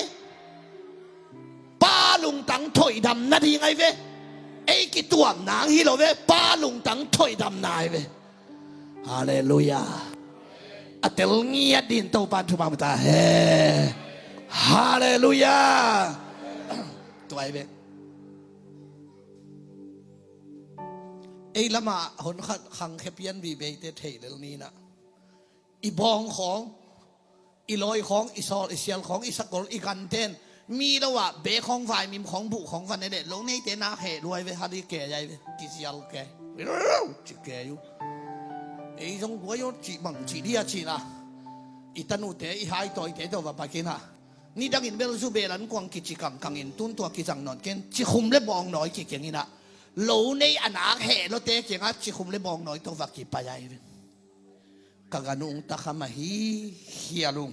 ป้าลุงตั้งถอยดำนั่นดิไงเวไอ้กิตัวหนังฮิโลเวป้าลุงตั้งถอยดำนายเวฮาเลลูยาอัตเตลเงียดินโตปันทุบามตาเฮฮาเลลูยาตัวไอ้เวไอ้ละมาหนขังแคเปียนบีเบเตเทเรื่องนี้นะอีบองของอีลอยของอีซอลอีเซียลของอีสกอลอีกันเทนมีแล้วว่าเบของฝ่ายมีของบุของฟันในเด็ดลงในเตนาเหรวยเวฮาดีแก่ใหญ่เวกิเซียลแก่จิแก่อยู่ไอ้ตรงหัวโยจิบังจิที่อาชีนะอีตันุเตอีหายต่อยเตตัวว่าไปกินฮะนี่ดังอินเบลซูเบลันกวางกิจกรรมกังอินตุนตัวกิจังนอนเกนจิคุมเล็บองน้อยกิเกียงนี่นะโลในอนาเหรเตเกียงอ่ะจิคุมเล็บองน้อยตัวว่ากิปะใหญ่เวกังนุงตะขมาฮีเฮียลุง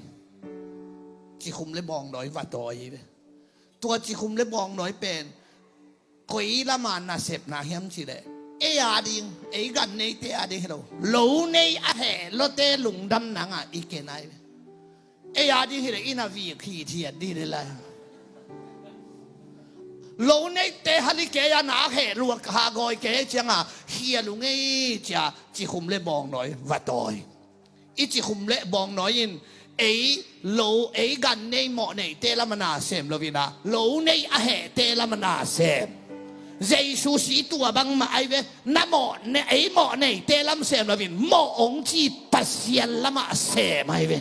จิคุมเล็บองน้อยว่าต่อยเวตัวจิคุมเล็บองน้อยเป็นกุยละมันน่าเสพน่าเหี้ยมสิเลยเอียดิงไอ้กันในเตะดิงเราโลในอะเหรเตลุงดำนังอ่ะอีกนายเอียดิงเหรอินาวีขี้เทียดดีเลยโลในเตะฮัลิเกียนาเหรลวกหากอยเกจังอ่ะเฮียลุงไอ้จ่าจิคุมเล็บองน้อยว่าต่อยอีจิคุมเล็บองน้อยยินไอ้โลไอ้กันในหมอในเตะละมันน่าเสพเราวินะโลในอะเหเตะละมันน่าเสพเจสุสีตัวบังมาไอเวน้ำหมอในไอหมอในเตลัมเสมละวินหมอองจีปัสยันละมาเสมไอเว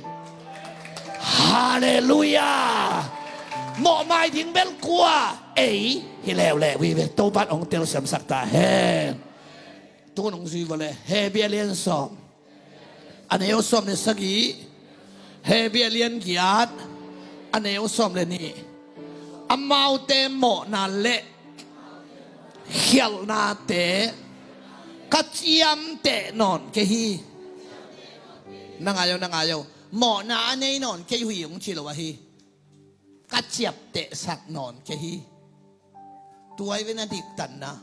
ฮาเลลูยาหมอไม่ถึงเบลกัวไอฮิเลวเลวีเวตัวบัดองเตลสมศักตาเฮตัวน้องซีวะเลเฮเบียเลียนสอมอันนี้เอาสอมในสกีเฮเบียเลียนกียดอันนี้เอาสอมเลยนี่อามาเตหมอนั่นเละเขียวนาเตะกัจยมเตะนอนเกฮีนางอายหมอนาเนยนอนเกฮียงชิลวะฮีกัจยบเตะสักนอนเกฮีตัวไอ้เวนัดิกตันนะ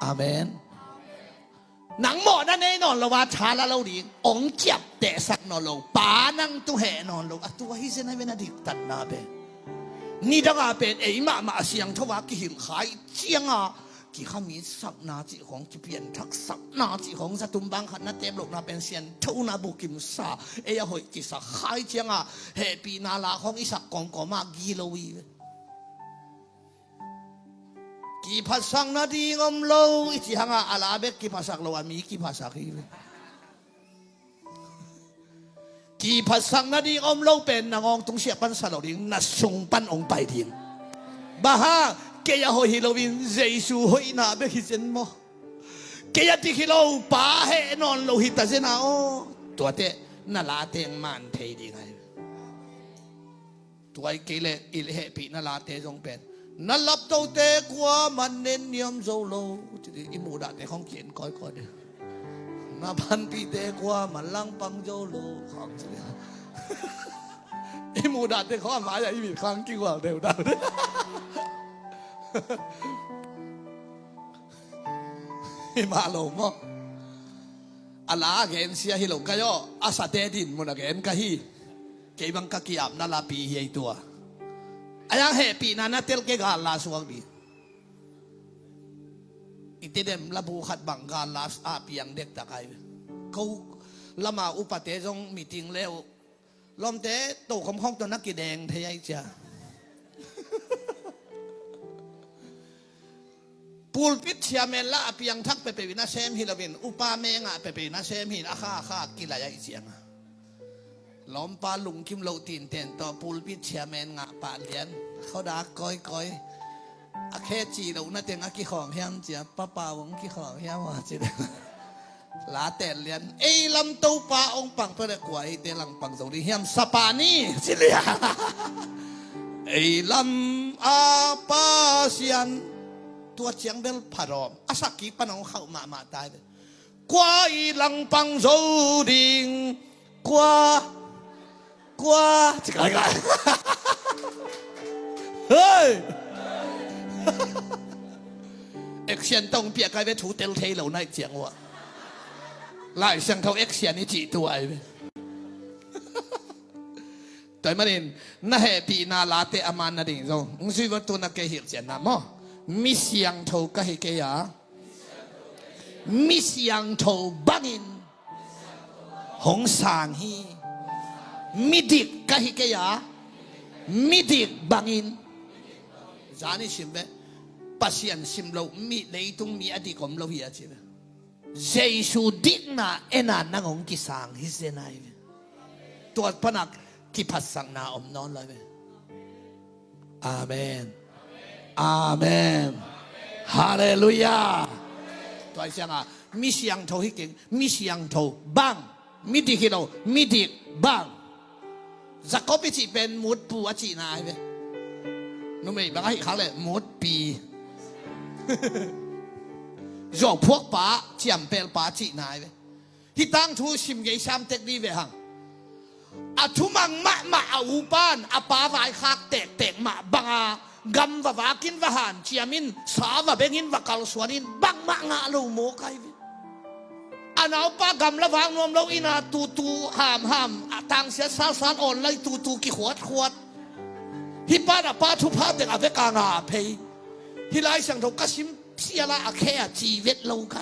อาเมนหนังหมอนั่นเนยนอนละว่าชาละเราดีองจับเตะสักนอนเราป่านั่งตัวเหนอนเราตัวฮีเซนไอ้เวนัดิกตันนะเบนี่ดังอาเป็นไอ้มาเสียงทว่ากิหิมขายเจียงอ่ะกี่ข้ามีสักนาจิของจะเปลี่ยนทักสักนาจิของสตุมบังขันนาเต็มโลกนาเป็นเสียนเท่านาบุกิมซาเอ้ยหอยกิสักขายเจียงอ่ะเฮปีนาลาของอิสักกองกอมากีโลวีกี่ภาษานาดีงมโลอิจิฮังอาลาเบกกี่ภาษาโลอามีกี่ภาษาคีกี่ภาษานาดีอมโลเป็นนางองตรงเสียปันสลอดิงนัดส่งปันองไปดิงบ้าฮะเกียร์หอยฮิโลวินเจสูหอยนาเบกิเซนโมเกียร์ที่ฮิโลป้าเฮนอนโลหิตาเซนาโอตัวเต น่าลาเตงมันเทดีไงตัวไอ้กิเลสอิเลเหปีน่าลาเตจงเป็นนั่นลับเต้าเตกว่ามันเน้นเนียมโซโลจะได้อิมูดาเตของเขียนก้อยๆเด้อนาพันปีเตกว่ามันลังปังโซโลของเสียอิมูดาเตข้อหมายอย่างอีกครั้งกี่ว่าเร็วดาวมาลงมั้งอาลาเกนเสียฮิลงก็ย่ออาสาเตดินมันเกนก็ฮีเก็บังกะกิอับนาลาปีเฮยตัวอายังเฮปีนั้นนะเตลเกกาลาสวงดีอิติเดมลาบูขัดบังกาลาสอาปียังเด็กตะไคเขาละมาอุปเตจงมีติงเลวลมเตะโตคมห้องตัวนักกีแดงเทียจ้าปูลพิชเชียเมลละอาปียังทักไปเป็นวินาเซมฮิลาวินอุปาเมงะไปเป็นวินาเซมฮิลอาข้ากิลายอิเสียงล้อมปลาลุงคิมโลตีนเตนต่อปูลพิชเชียเมนงะปาเลียนเขาด่าก้อยอาแค่จีเราน่าเต็งอากิของเฮียมเจียป้าวงกิของเฮียมว่าจีลาแต่เลียนไอ้ลำตูปาองปังเพื่อขวายเตลังปังสงดีเฮียมสปานี่สิเลียไอ้ลำอาปาเซียนตัวเชียงเบลพารอมอาสักกีปนองเข้ามาตายเลยกว่าอีหลังปังโซดิงกว่าจะไงเฮ้ยเอ็กเซียนต้องเปียกไปถูเตลเทเหล่านั้นเจียงวะไล่เสียงเท่าเอ็กเซียนนี่จีตัวไอ้แต่มาเด่นน่าแฮปีน่าลาเตอมันน่าดิ่งจงมึงซื้อวัตถุนักเกี่ยวเจียนนะมั้งมิเสียงเท่าก็ให้เกียร์มิเสียงเท่าบังอินหงสางฮีมิดิกก็ให้เกียร์มิดิกบังอินจานี่ชิมเบปัสยันชิมเรามีเลยตรงมีอดีตของเราเหี้ยชิมเจสูดิกน่ะเอ็นนั่งองกิสางฮิเซนายตัวพนักที่พัดสังนาอมนอนเลยอาเมนอาเมนฮาเลลูยาตัวไอ้เสียงอ่ะมิเสียงโทฮิเก่งมิเสียงโทบังมิดิกิโลมิดิกบังจะก็ไปจีเป็นมุดปูอจีนายไปนุ่มเอ๋บางทีเขาเลยมุดปีจอกพวกป้าเจียมเปลป้าจีนายไปที่ตั้งทูชิมเกยชามเต็กดีไปหังอาทุมังมะอาอูปานอาป้าวายคักเตกมาบังอากำว่ากินว่าหันเจียมินสาวว่าเบงินว่ากัลสวนินบังมะงาลูโมกายอันเอาป้ากำละวางนวมเราอินาตูห้ามต่างเสียสารอ่อนเลยตูกี่ขวดฮิป้าน่ะป้าทุพาเด็กอาเวกางาเพยฮิไลสังทกสิมเสียละอาแค่ชีวิตเราไก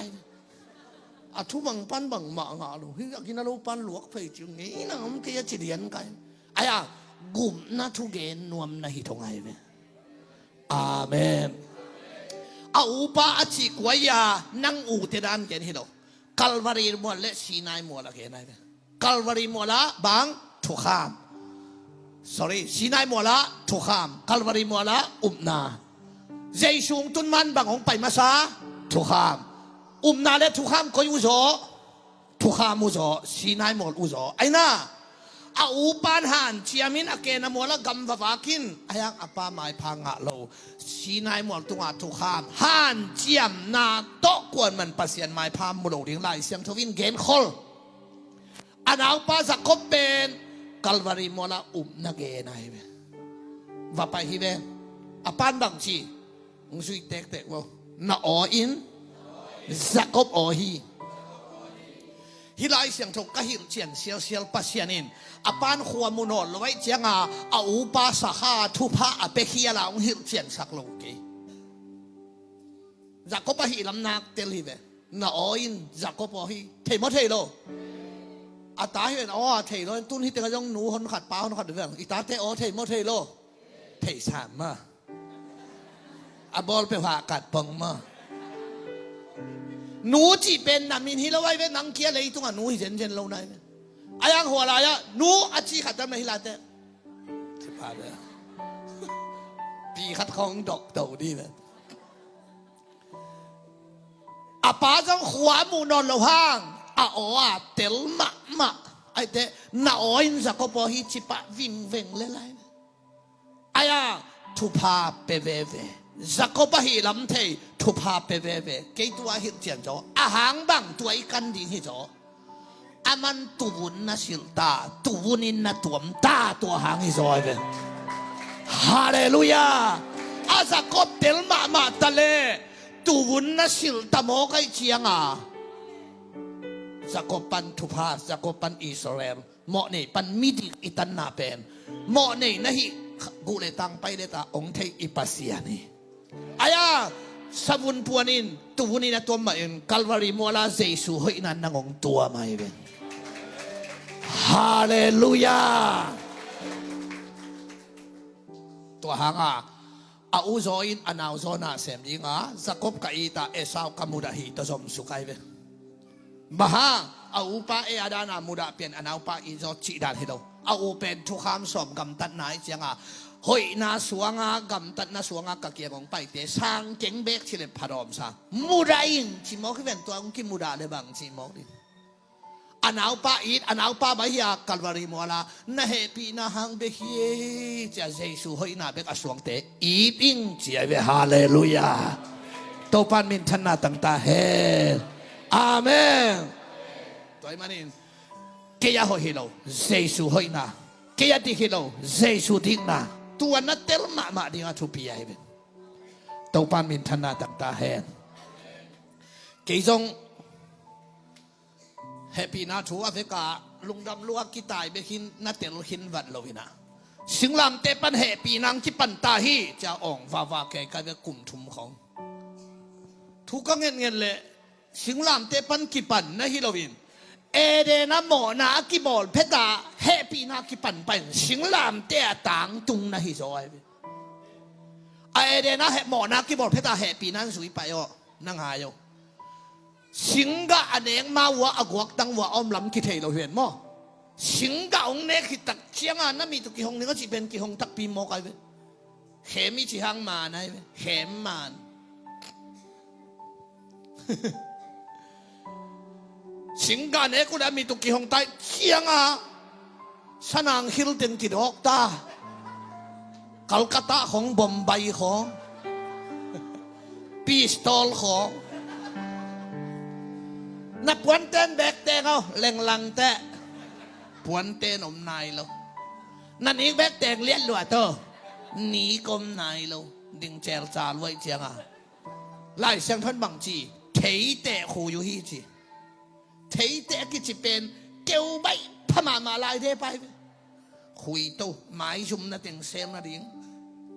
อาทุมังปันบังมะงาลูฮิกินเราปันหลวกเพยจึงงี้นะมันก็จะเรียนกันไอ้กุมนาทุเกนนวมนาหิทงไงเว้อาเมนเอาป้าอจิกวยานั่งอูเตดานเกนฮิโลกัลวารีมัวและซีนายมัวละเกนไงกัลวารีมัวละบางทุกขามsorry ซีนายมัวละทุกขามกัลวารีมัวละนาเจสุงตุนมันบางของไปมาซาทุกขามนาและทุกขามก็อยู่โจทุกขามอุโจซีนายมัวอุโจไอ้น่าอาอูปานหันเชียมินอเกนมัวละกำวากินอายังอปาไม้พังอะโลชีนายมัวตุงอาทุกขามหันเจียมนาโตกวนมันปัสยันไม้พามมุโลดิ้งไลเสียงทวินเกนคอลอันเอาปาสักคบเป็นกัลวารีมัวละนักเกนายเวว่าไปฮิเวอปานบังชีมึงสุยเตกว่านาออินสักคบอฮีฮิไลเสียงทงก็หิลเจียนเซียวปัสยานินอปานขวามุนอลไว้เจียงอาอูปาสาขาทุพะอเปขียลาองหิลเจียนสักโลกีจากก็ปะหิลำนักเตลิเวน่าอินจากก็ปะหิเทมเทโลอาตาเห็นเทโลตุ้นที่เตะยองหนูคนขัดป้าคนขัดเรื่องอีตาเทเทมเทโลเทสามมาอบอลไปผ่ากัดปังมาหนูจีเป็นนามินฮิลาไว้เวนังเกียเลยตรงหนูเห็นเราไหนอายังหัวลายหนูอาจีขัดแต่ไม่ฮิลาเตะสิพาเด้อปีขัดของดอกเต่าดีเลยอาป้าจังขวามูนอนเราห้างเตลมะไอ้ ai te na oin Jacob hi chipa ving veng le lai aya thu pha pe ve ve Jacob hi lam thei thu pha pe ve ve ke tua hi chian jo a hang bang tuai kan ding hi jo aman tuun na silta tuunin na tuam ta to hang hi zo ve hallelujah a Jacob tel ma tale tuun na silta mo kai chianga Jacob pan thu pha Jacob pan Israel mo nei pan midi itan na pen mo nei na hi gu le tang pai le ta ong thei ipasia ni aya sabun puanin tuunin na tuam ma en Calvary mo la Jesu hoi nan nangong tua mai ben hallelujah tua hanga a uzoin anaw zona sem dinga Jacob ka ita Esau kamuda hi to som sukai ve maha a upa e adana muda pen anaw pa izo chi dan hido a open thu kham som gam tat nai chianga hoi na suanga gam tat na suanga ka kiang pai te sang keng bek chile pharom sa muda in chi mo ki ven to ang ki muda le bang chi mo ni anaw pa it anaw pa ba hiya Calvary mo la na happy na hang be hi cha Jesu hoi na bek aswang te it ing chi ai ve hallelujah to pan min than na tang ta he amen toy manin ke ya ho hilo Jesu hoi na ke ya di hilo Jesu ding na tua na tel ma ding a thu pi ai ve to pan min than na tang ta he ke jong happy na thu Africa lungdam lua ki tai be hin na tel hin wat lovina singlam te pan happy nang ki pan ta hi cha ong wa ke ka be kum thum khong thu ka ngen le singlam te pan ki pan na hi lovin e de na mo na ki bol pheta happy na ki pan pan singlam te tang tung na hi zo ai e de na mo na ki bol pheta happy nan sui pa yo nang ha yo Singa aneng mawa agwak tang wa om lam ki thei lo huen mo singa ong ne ki tak chianga na mi tu ki hong ne ko chi ben ki hong tak pi mo kai ve he mi chi hang ma nai ve hem man singa ne ku da mi tu ki hong tai chianga sanang Hilton ki dok ta Kolkata khong Bombay khong pistol khong na puan ten bek teng au leng lang te puan ten om nai lo na ni bek teng lian lua to ni kom nai lo ding chel cha loi chiang a lai sang than bang chi thei te khu yu hi chi thei te ki chi pen keu bai phama ma lai de pai khui to mai jum na teng sem na ding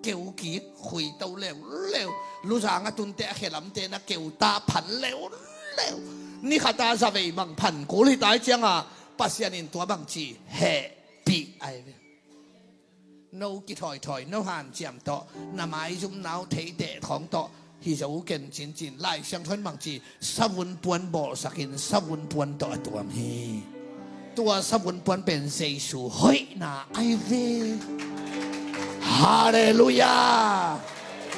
keu ki khui to lew lu jang a tun te khelam te na keu ta phan lewนี่ข้าตาจะไปบังพันกูที่ตายเจียงอ่ะปัสยานินตัวบังจีแห่ปีไอเวโนกิถอยโนหันเจียมโตน้ำไม้จุ่มน้าวเทเดะของโตฮิจะอุกันจินไล่เชียงทนบังจีสวุนปวนบ่อสักินสวุนปวนตัวมีตัวสวุนปวนเป็นเซซูเฮ้ยน่าไอเวฮาเลลูยา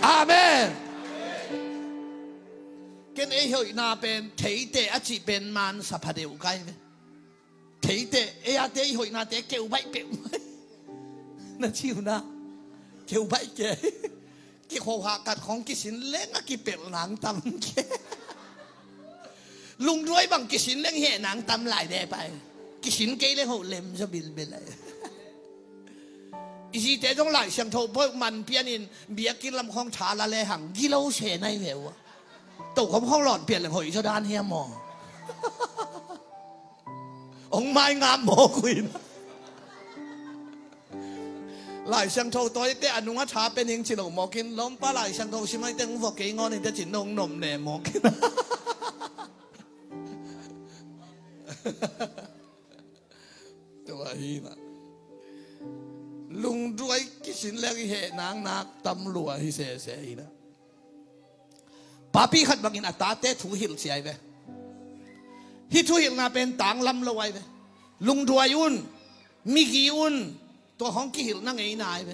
อาเมนเกณฑ์หอยนาเป็นเทเตอจิเป็นมันสัพเดียวกันไหมเทเตอาเตหอยนาเตเกี่ยวใบเปี่ยวน่าชิวนะเกี่ยวใบเก๋กี่ขวากัดของกิสินเล้งกี่เป็ดหนังตำเก๋ลุงด้วยบางกิสินเล้งเห่หนังตำหลายแดไปกิสินเก๋เล้งหัวเล็มจะบินไปเลยอีสิเตต้องหลายเสียงโทเพราะมันเพี้ยนินเบียกินลำคลองชาละเลหังกิโลเชนในเหวตกของห้องหลอดเปลี่ยนเลยหอยชดานเฮียหมอองไม้งามหมอคุยหลายเสียงโทตัวเตะอนุวัชชาเป็นยิงจิโร่หมอกินล้มป้าหลายเสียงโทใช่ไหมเต็งฟอกเกงอนนี่จะจินนงนมแหน่หมอกินตัวฮีน่ะลุงด้วยกิสินแล้วเหนางนักตำรวจที่เสียนะป้าพี่ขัดบังอินอัตตาเตะถูหิลเสียไปที่ถูหิลน่าเป็นต่างลำละไว้ไปลุงด้วยอุ่นมีกี่อุ่นตัวของกี่หิลนั่งไงนายไป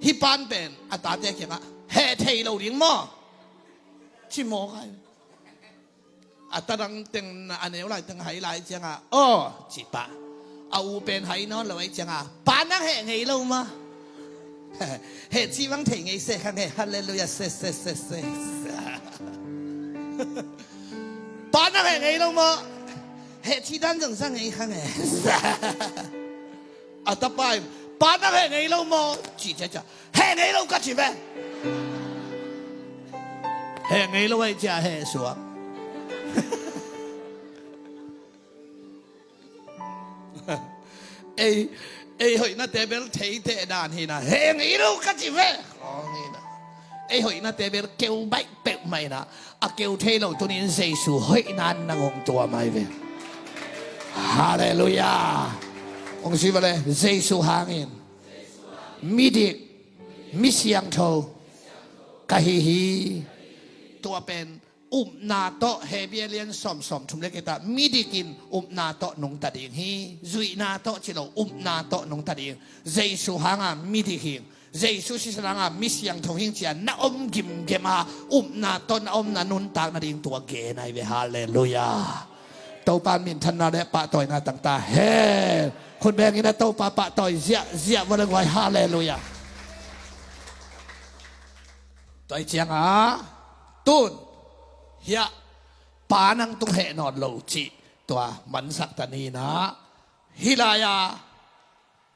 ที่ปานเป็นอัตตาเตะเขียนว่าเฮเทยเราดิ้งหม้อชิโมใครอัตตาดังเต็งอันเอวไหลเต็งไหไหลเจียงอ่ะอ๋อจีปะ เอาเป็นไหนอนเลยจังอ่ะปานักแห่งไงเรามาเหตุที่วังเถงไงเสขังไงฮาเลลูยาเสปานักแห่งไงเรามาเหตุที่ด้านจังสังไงขังไงอัตไปปานักแห่งไงเรามาจีจ้าแห่งไงเราก็จีแม่แห่งไงเราไว้จะแห่สวงเอ้หอยน่าเตเบลเทเตดานฮีนะเฮงอีลูกจิเวของฮีนะหอยน่าเตเบลเกลใบเป็ดไม่นะอะเกลเทโลตัวนี้เซซูหอยนั้นนางงตัวไม่เวฮาเลลูยาองค์สิบเลยเซซูหางอินมิดิมิเสียงโทกะฮีตัวเป็นอุมนาโตเฮเบียเลียนสอมทุมเล็กตามีดีกินอุมนาโตนงตัดเองฮีจุยนาโตจิโลอุมนาโตนงตัดเองเจสุหางามีดีหิงเจสุสิสนางามิเสียงทงหิงเจียนนาอมกิมเกมาอุมนาโตนาอมนานุนตากนาดิงตัวเกนายเวฮาเลลูยาเต้าปานมินทันนาและปะต่อยนาต่างๆเฮ้คนแบงนี่นะเต้าปะต่อยเสียวันละไว้ฮาเลลูยาต่อยเจียงตุนเฮียปานังตุงเหนอนโลจิตัวมันสักตานีนะฮิลายา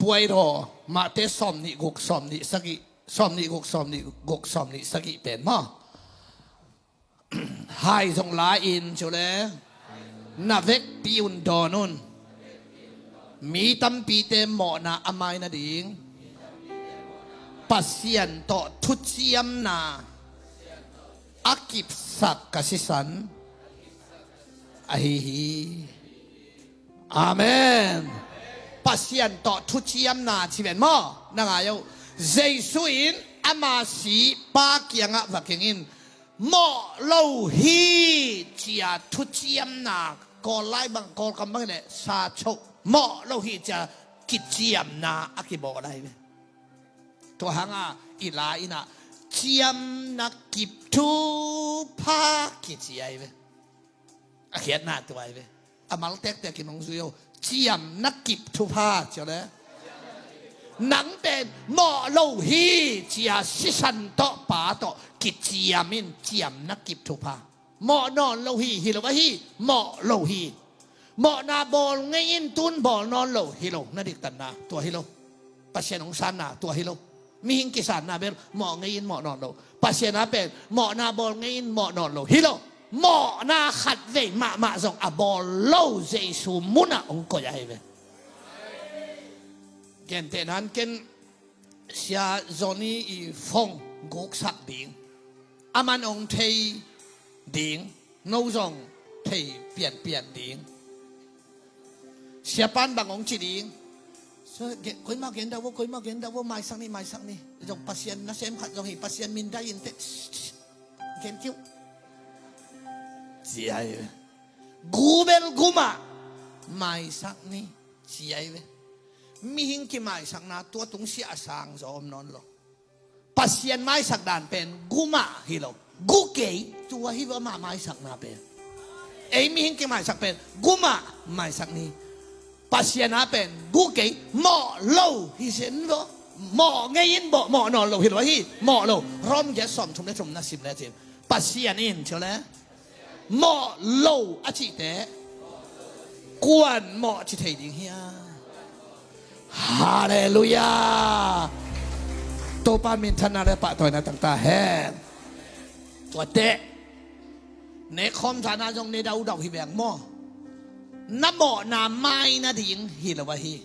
ป่วยรอมาเตสอมนิกุกสอมนิสกิสอมนิกุกสอมนิกุกสอมนิสกิเป็นมั้งหายทรงลาอินเฉลนาเวกปีอุนดอนุนมีตั้มปีเตมหมอนาอามายนาดิงปัสยันโตทุจยมนาอากิบสักกสิสันอาฮีอาเมนปัสยันโตทุจยมนาที่เป็นมั้งนั่งอายุเจสุอินอามาสีปาเกียงะวักยินหมอโลฮีจียทุจยมนากอไลบังกอลกำบังเนี่ยซาโชหมอโลฮีจะกิจยมนาอากิบอกอะไรเนี่ยตัวหางอีลาอินะเจียมนักกิบทุพากิจยัยเว้เขียนหน้าตัวไว้อามาลเต็กแต่กินน้องซุยเจียมนักกิบทุพาเจ้าเลยหนังเป็นหมอโลฮีเจียสิสันโตปาโตกิจยามินเจียมนักกิบทุพาหมอนอนโลฮีฮิโลวะฮีหมอโลฮีหมอนาบอลเงินตุนบอลนอนโลฮิโลนั่นดิตันนาตัวฮิโลปัจเจนองสันนาตัวฮิโลมีหิงกิสานนาเบลหมอเงินหมอนอนโลปัจเจนาเป็นหมอนาบอลเงินหมอนอนโลฮิโลหมอนาขัดเวมาส่งอบอลโลเจสูมุนะองก็ยังไงเว้เกณฑ์เท่นั้นเกณฑ์เสียจอนี่อีฟงกุกสักดิ่งอามันองเทดิ่งนู้จงเทเปลี่ยนดิ่งเสียปันบางองจีดิ่งคุยมาเกณฑ์ดาวคุยมาเกณฑ์ดาวไม่สักนี่จง pasien นะเซมขัดจงให้ pasien มินได้ยินเตเกณฑ์คิวเสียกูเบลกูมาไม่สักนี่เสียมีหิงกี่ไม่สักนาตัวตุงเสียสางจอมนอนหรอปัสยันไม่สักด่านเป็นกูมาฮิโลกูเกยตัวฮิวมาไม่สักนาเป็นมีหิงกี่ไม่สักเป็นกูมาไม่สักนี่ปัสยันนาเป็นกูเกยหมอโลฮิเซนโลหมอเงินบ่หมอนอนโลฮิโลฮิหมอโลร้อมแกสอมทุมได้ทุมน่าสิบแล้วจิปัสยันอินเชียวแล้วหมอโลอาจิเตกวนหมอจิเทดิงเฮียฮาเลลูยาตัวปามินทนาและปะต่อยนาต่างๆแห่ตัวเตะในคอมฐานะจงในดาวดาวฮิแบงหมอน้ำหมอนาไม้นาดิงฮิลวะฮี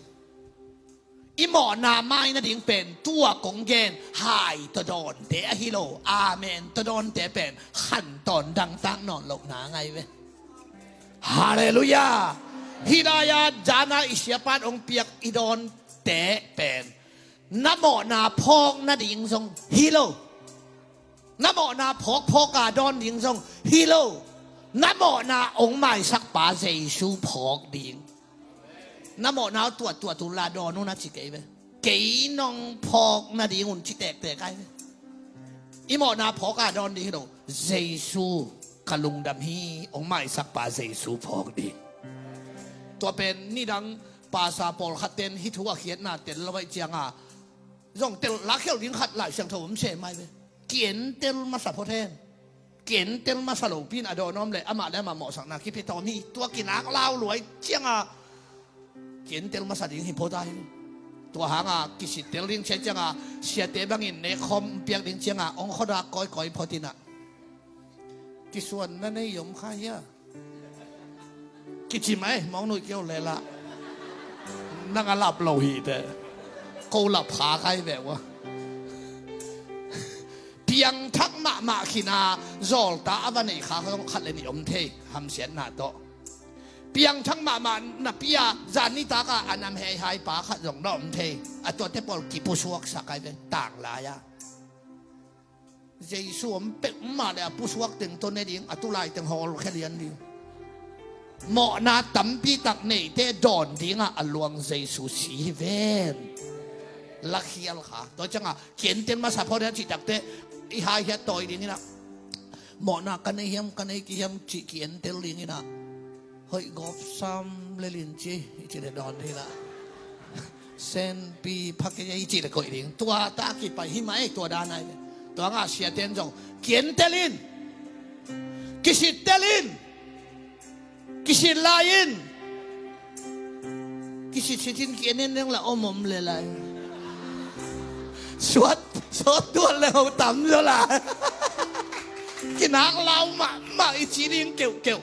อีหมอนาไม้นาดิงเป็นตัวกงเกนหายตะดอนเตะฮิโลอาเมนตะดอนเตะเป็นขั้นตอนดังตั้งนอนหลกหนาไงเว้ฮาเลลูยาฮิดายาจานาอิเชียปานองเปียกอีดอนเตะเป็นน้ำหมอนาพองนาดิงทรงฮิโลน้ำหมอนาพอกาดอนดิงทรงฮิโลน้ำหมอนาองไม่สักป่าเจสูพอกดิงน้ำหมอนาตัวตุลาดอนนู่นนะจิเกย์เกย์น้องพอกนาดิงอุ่นจิแตกไกลอีหมอนาพอกาดอนดิงฮิโลเจสูกะลุงดำฮีองไม่สักป่าเจสูพอกดิงตัวเป็นนี่ดัง ปาซาปอลขัดเต็นฮิทัวเขียนหน้าเต็นละไว้เจียงอ่ะร่องเต็นลักเขียวลิงขัดหลายเสียงโถมเฉยไม่ไปเกียนเต็นมาสับพอเทนเกียนเต็นมาสลบพินอดอน้อมเลยอามาแล้วมาเหมาะสังนาคิดพิตอมีตัวกินนักเล่ารวยเจียงอ่ะเกียนเต็นมาสัดิงหิพอได้ตัวหางอ่ะกิสิเต็นลิงเชียงอ่ะเสียเตบังอินในคอมเปียกลิงเชียงอ่ะองค์ขดาก้อยพอตินะกิส่วนนั่นนิยมข้าเยอะกิจิไหมมองหนุ่ยเกี่ยวเลยละนั่งหลับโลหิตกูหลับขาใครแบบว่าเพียงทักมาขินาจอลตาวันนี้ขาเขาต้องขัดเลยนิยมเททำเสียนหน้าโตเพียงทักมานับปียจานิตากาอันนำให้หายปาขัดยองน้อมเทอัตัวเทปอลกิปุสวกสักใครเป็นต่างลายะเจสวมเป็ดมาเลยปุสวกถึงต้นนี้ดิ้งอัตุไลถึงฮอลแค่เรียนดีหมอนาตั้มปีตักเนยเตดอนดิ้งอ่ะลวงเจสุสีเวนลักเฮียลค่ะตัวจังอ่ะเขียนเต็มมาสับพอได้จิตตักเตอีหายเฮียต่อยดิ้งนี่นะหมอนากันเฮียมกันกี่เฮียมจิเขียนเต็มดิ้งนี่นะเฮ้ยกอบซ้ำเลลินจีจิเดดอนนี่ละเซนปีพักยังจิเดก็ดิ้งตัวตากีไปหิมะตัวด้านไหนตัวงาเสียเต็มจงเขียนเตลินกิสิเตลินกิสิลายินกิสิชินเกียนนึงละอมมเลยละสวดตัวแล้วต่ำเท่าไหร่กินักเรามาอีจีริงเกี่ยว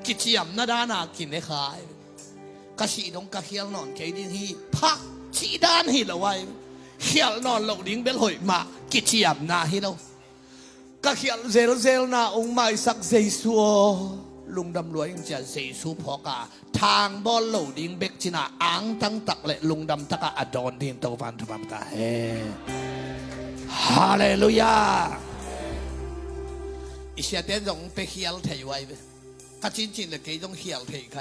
กิจยำนาดานากินได้ขายกสิดงกะเขียนนอนเกยดินฮีพักชีด้านฮีละไว้เขียนนอนหลงดิ้งเบลหอยมากิจยำนาฮีเราก็เขียนเซลนาองค์ไม่สักเจสัวลุงดำรวยยังจะเจสัวพอกาทางบอลเหลดิ้งเบกจินาอังตั้งตักเลยลุงดำตักอดอนดินตะวันธรรมตาเฮฮาเลลูยาอิสยาเตนจงไปเขียนเทไว้ก็จริงๆเลยเกยจงเขียนเทใคร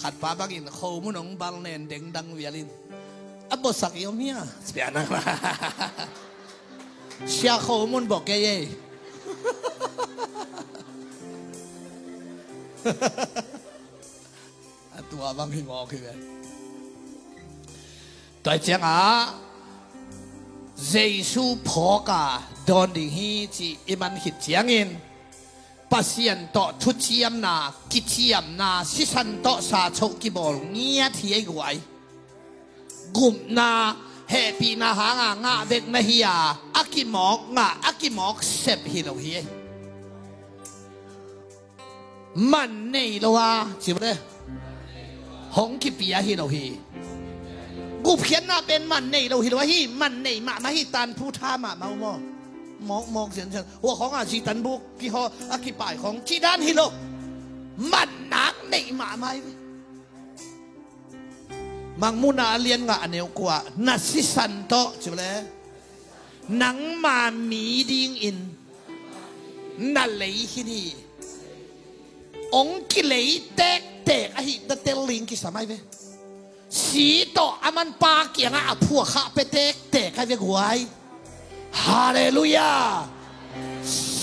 ขัดป้าบังอินเขามุนงบังเนนเด้งดังเวียลินอับบสักยอมเมียเสียนะเชียเขามุนบอกแกเย่ตัวบางทีงอคือไงตัวเจ้าเจสุพอกาดอนดิฮีจีอิมันหิดเจียงอินปัสยันโตทุเชียมนากิเชียมนาสิสันโตสาโชกิบอลเงียที่ไอ้กวยกุมนาเฮปีนาหางาเด็กนาฮิยาอากิมอกงาอากิมอกเซบฮิโลฮีมันนี่ละวะสิบเลยหงกิปียฮิโลฮีกูเขียนนาเป็นมันนี่ละฮิโลฮีมันนี่มาฮิตันผู้ท่ามามองเสียงหัวของอาชีตันบุกกี่ฮออากิป่ายของจีด้านฮิโลมันนักนี่มาไหมมังมุนาเลียนงะเนียวกว่านัสสิสันโตใช่ไหมหนังมามีดิ้งอินนั่นเลยที่นี่องกิเลยเตกไอ้ตะเตลิงกิสมัยเว้สีโตอามันปาเกียงอ่ะพวกข้าไปเตกให้เว้หวยฮาเลลูยา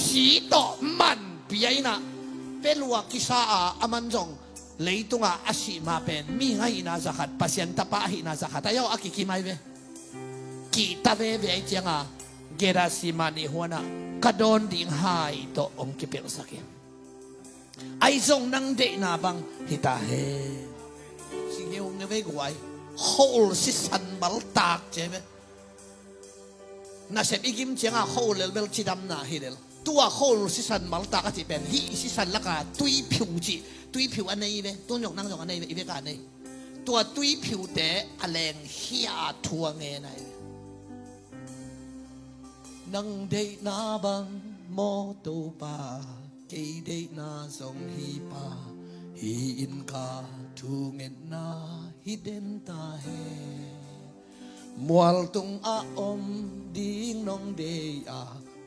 สีโตมันเปียนะเป็นวัวกิสาอามันจงเลยตรงอาชีมาเป็นมีให้นาจักรปัสยันตาปะให้นาจักรแต่ยังอากิคิไม่เว้กีตาเว้ไอ้เจ้าเกราสิมานิหัวน่ะกระโดนดิ่งหายโตองกิเปลสักอย่างไอ้ทรงนั่งเดนาบังฮิตาเฮสิเฮงเว้กวยโฮลสิสันบัลตากเจ้าน่าเสพอีกิมเจ้าโฮลเลเวลชิดำนาฮิเลตัวโฮลสิสันบัลตากที่เป็นฮิสิสันละกาตุยผิวจีตุยผิวอันนี้เว้ตัวหยกนั่งหยกอันนี้เว้อีเวกันนี้ตัวตุยผิวเตะอะไรเฮียทัวเงยไหนนั่งเดนาบังโมตูปาเกเดนาสงฮีปาฮีอินกาทูเงินนาฮิเดนตาเฮมัวลตุงอาอมดิ่งนองเดีย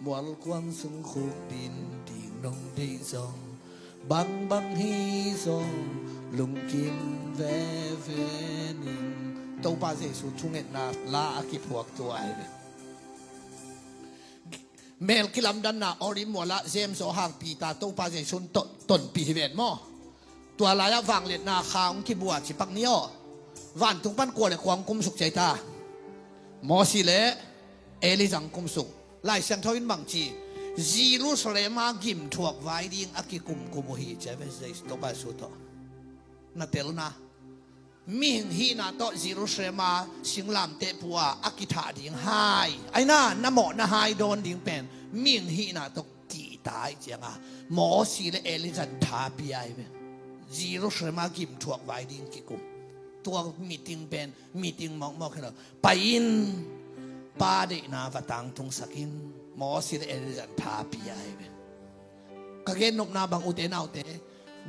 มัวลกวางสุงขุกดินดิ่งนองเดียซองบังฮีซองลุงกิมเวนิงโตปาเจสุทุเงินนาลาอากิพวกตัวไอเมลกิลัมดันนาออริมัวละเซมโซหางปีตาโตปาเจสุนต้นปีเวนมอ ตัวลายฟังเลียนาคางที่บัวจิปักเนี้ยวันตุงปันกัวเลยควงกุมสุกใจตาหมอสิเลเอลิจังกุมสุกไล่เสียงทวินบังจีจีรุสเลมากิมถวกไว้ดิ้งอากิกุมกุมหีเจเวสเดสโตบาสุโตนาเตลนามิงฮีนาโตจีรุสเลมาสิงลามเตปัวอากิธาดิ้งไฮไอ้น่าน้ำหมอนาไฮโดนดิ้งเป็นมิงฮีนาโตกีตายเจียงอ่ะหมอสิเลเอลิจันทาปีไอเวจีรุสเลมากิมถวกไว้ดิ้งกิกุมตัวมีติงเป็นมีติงมองกันเลยไปอินปาเดนาวัตังทุงสกินหมอสิเอริจันทาปีไอเบกเกนนกนาบังอุเตนาอุเต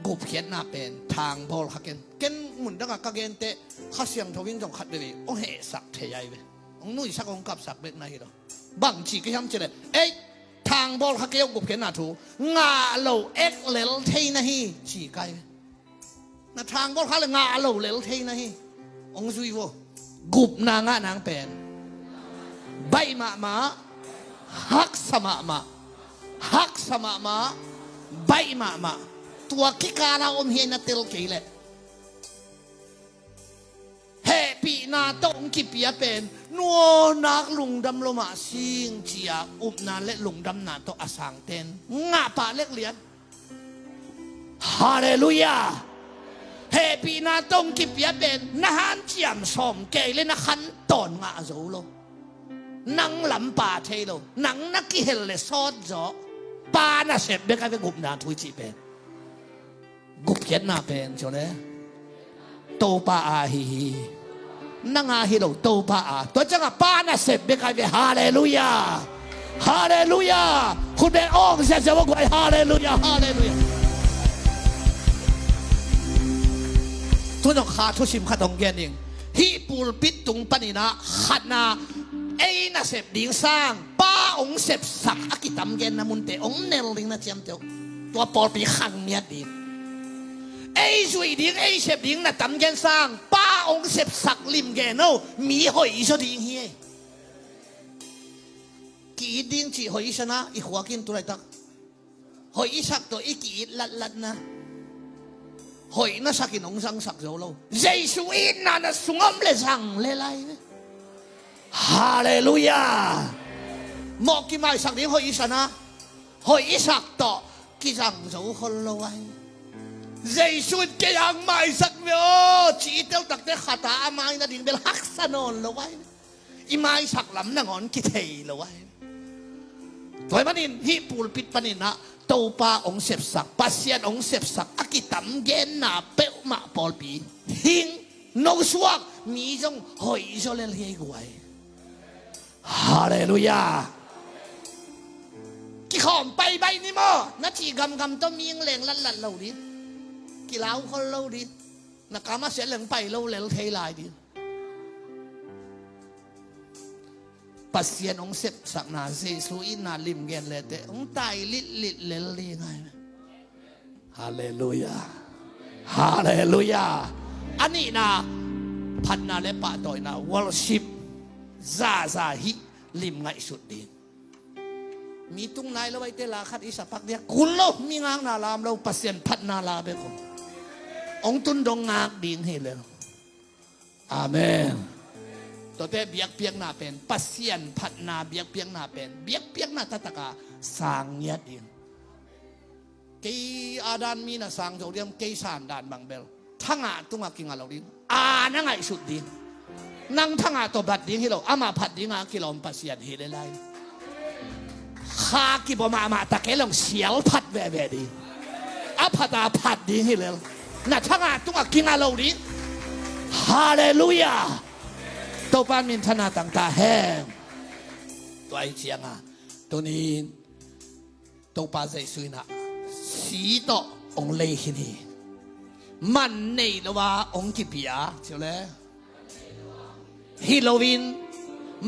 กุบเขียนนาเป็นทางบอลขักเกนเกนหมุนดังกะเกนเตะข้าเสียงทวิงจงขัดไปเลยองเหสักเทียเบองนุ่ยสักองกับสักเบ็ดนายหรอบางทีก็ย้ำเจเลยเอ้ทางบอลขักเกนกุบเขียนนาถูงาโลเอ็กเลลเทนะฮีฉีไกนาทางบอลขักเลยงาโลเลลเทนะฮีองซุยโวกุบนางะนางเป็นใบมาฮักสมาฮักสมาใบมาตัวกิกาลาอมเฮียนเตลเกลเฮปีนาตงกิปียเป็นนัวนักลุงดำลมาสิงเจียอุบนาเล็ลุงดำนาโตอสังเตนงาปาเล็กเลียนฮาเลลูยาเฮปีนาตงกิปียเป็นนาฮันเจียมสมเกลเลนักขันตอนงาโจโลนังลำป่าเทโลนังนักกิเฮลเลซอดจ่อปานาเสพเบกไปกุบนาทุยจีเป็นกุบเขียนนาเป็นจ่อเลยโตปาอาฮีนังอาฮีโลโตปาอาตัวจังปานาเสพเบกไปฮาเลลูยาฮาเลลูยาคุณเป็นองค์เสียว่ากูไอฮาเลลูยาฮาเลลูยาทุนขาทุชิมขาตองเกนิงฮีปูลปิดตุงปนินะขัดนาไอ้น่ะเสพดิ้งสร้างป้าองเสพสักอากิตำเกนนามุนเตองเนลลิงนะเจียมเตียวตัวปอลปีขังเมียดิ้งไอ้ช่วยดิ้งไอ้เสพดิ้งน่ะตำเกนสร้างป้าองเสพสักลิมเกนเอามีหอยชดิ้งเฮียกีดิ้งจีหอยชนะอีหัวกินตัวไรตักหอยสักตัวอีกีลัดนะหอยน่ะสักกินองสังสักโจโลเจสุอินน่ะสุงอมเลสังเลไลฮาเลลูยาหมอกกี่ไม้สักนี้หอยชนะหอยสักต่อกี่จังโจคนละไว้เจสุดกี่ยังไม้สักเดียวจีเตลตักเตขัดตาไม้น่ะดิ่งเบลฮักสนนละไว้อีไม้สักลำน่ะงอนกี่เทยละไว้ตัวมันนินฮิปูลปิดปนินนะโตปาองเสพสักปัสเซียนองเสพสักอากิตัมเกนนาเปะมาปอลปีหิงโนสวกมีจงหอยโจเลลเฮกไว้ฮาเลลูยากี่ขอมไปใบนี่มั้งนาทีกำต้องมีเงลัดเราดิกี่เล้าคนเราดินักการมาเสียเหลืองไปเราเลลเทลายดิปัสเซียนองเสพสักนาเซซูอินาลิมเกนเลเตองตายลิเลลลีไงฮาเลลูยาฮาเลลูยาอันนี้นะพันนาเลปะต่อยนะวอลชิปซาฮิลิมไงสุดดีมีตุ้งนายแล้วไว้เตลาขัดอิสปักเดียคุณโลมีงางนาลามเราปัสเซียนพัดนาลาเบคองตุนดงงากดิ่งให้เลยอาเมนตัวเตะเบียกเปียกนาเป็นปัสเซียนพัดนาเบียกเปียกนาเป็นเบียกเปียกนาตะตะกาสางเงียดดิ่งกี่อาดานมีนะสางโจเดียมกี่สานดานบางเบลทั้งตุ้งอากิงาเราดิ่งนั่งไงสุดดิ่งนั่งทั้งตัวบัดดิ่งให้เราอามาพัดดิ่งกิโลมปัสเซียนเฮเลไลข้ากิบมาตะเกลงเสียวพัดแวดีพัดพัดดิ่งให้เราน่ะทั้งตุ้งอากิงาเราดิ่งฮาเลลูยาตัวปานมินธนาต่างๆแห้งตัวไอเชียงตัวนี้ตัวปาใจสุยนะสีต่อองเลหินีมันในละว่าองกิปิยาเจ้าเลยฮิโลวิน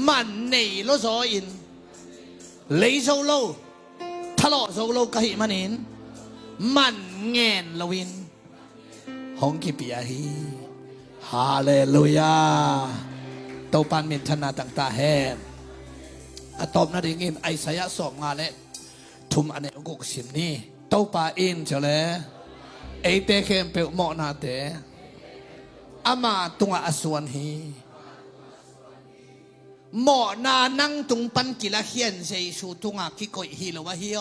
มันในละโซอินเลยโซโลทะเลาะโซโลกะหิมันอินมันเงินละวินองกิปิยาฮีฮาเลลูยาโตปานมินธนาต่างๆแห่อะตอมนาดิ่งไอสายะสองมาและทุมอันเนกุกสิมนี่โตปาอินเฉลย เอเตเข้มเปหมอนาเตอามาตุงอาสวนฮีหมอนานั่งตุงปันกิลาเฮียนเจสูตุงอากิโกยฮิโลวะฮิโอ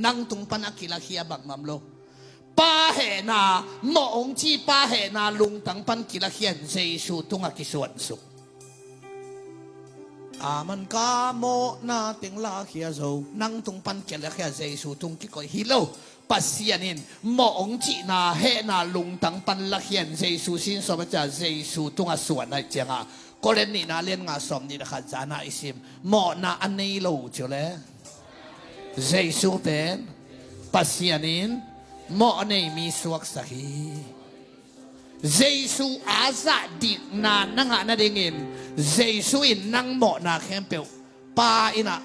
นั่งตุงปันอากิลาเฮียบักมัมโลป้าเหนาหมอองจีป้าเหนาลุงตังปันกิลาเฮียนเจสูตุงอากิสวนสุอามันกาโมนาติงลาเฮียโซนั่งตุงปันกิลาเฮียเจสูตุงกิโกยฮิโลปัสยานินหมอองจีนาเฮนาลุงตังปันลาเฮียนเจสูสินสมัจจะเจสูตุงอาสวนไอเจียงาก็เล่นนี่นะเล่นงาสมนี่นะครับจานาอิสิมหมอนาอันนี้รู้เจ้าเลยเจสูเป็นปัสยานินหมอนี่มีสวกสักีเจสูอาซาดิกนานังหานาเดงินเจสูอินนังหมอนาเข้มเปียวป้าอินะ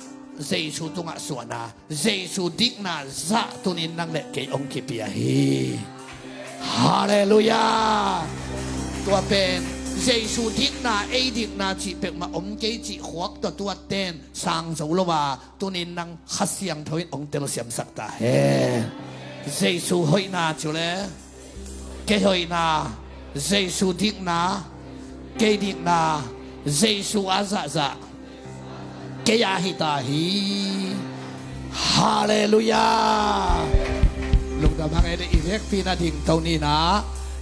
เจสูตุงะสวนาเจสูดิกนาซาตุนินนังเล็กเกยองกิเปียฮีฮาเลลูยาตัวเป็นเจสูดิกนาเอดิกนาจิเป็กมาอมเกจิขวกตัวเต้นสังโซลวาตุนินนังขัดเสียงทวินองเตลเสียมสักตาเฮเจสูหอยนาจุเลเกหอยนาเจสูดิกนาเกดิกนาเจสูอาซาซาเกยาฮิตาฮีฮาเลลูยาลุงดำพังเอเดอิเล็กพีนาดิ่งเท่านี้นะ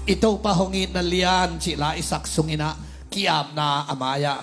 ito pa hongin na lian sila isak sungina kiam na amaya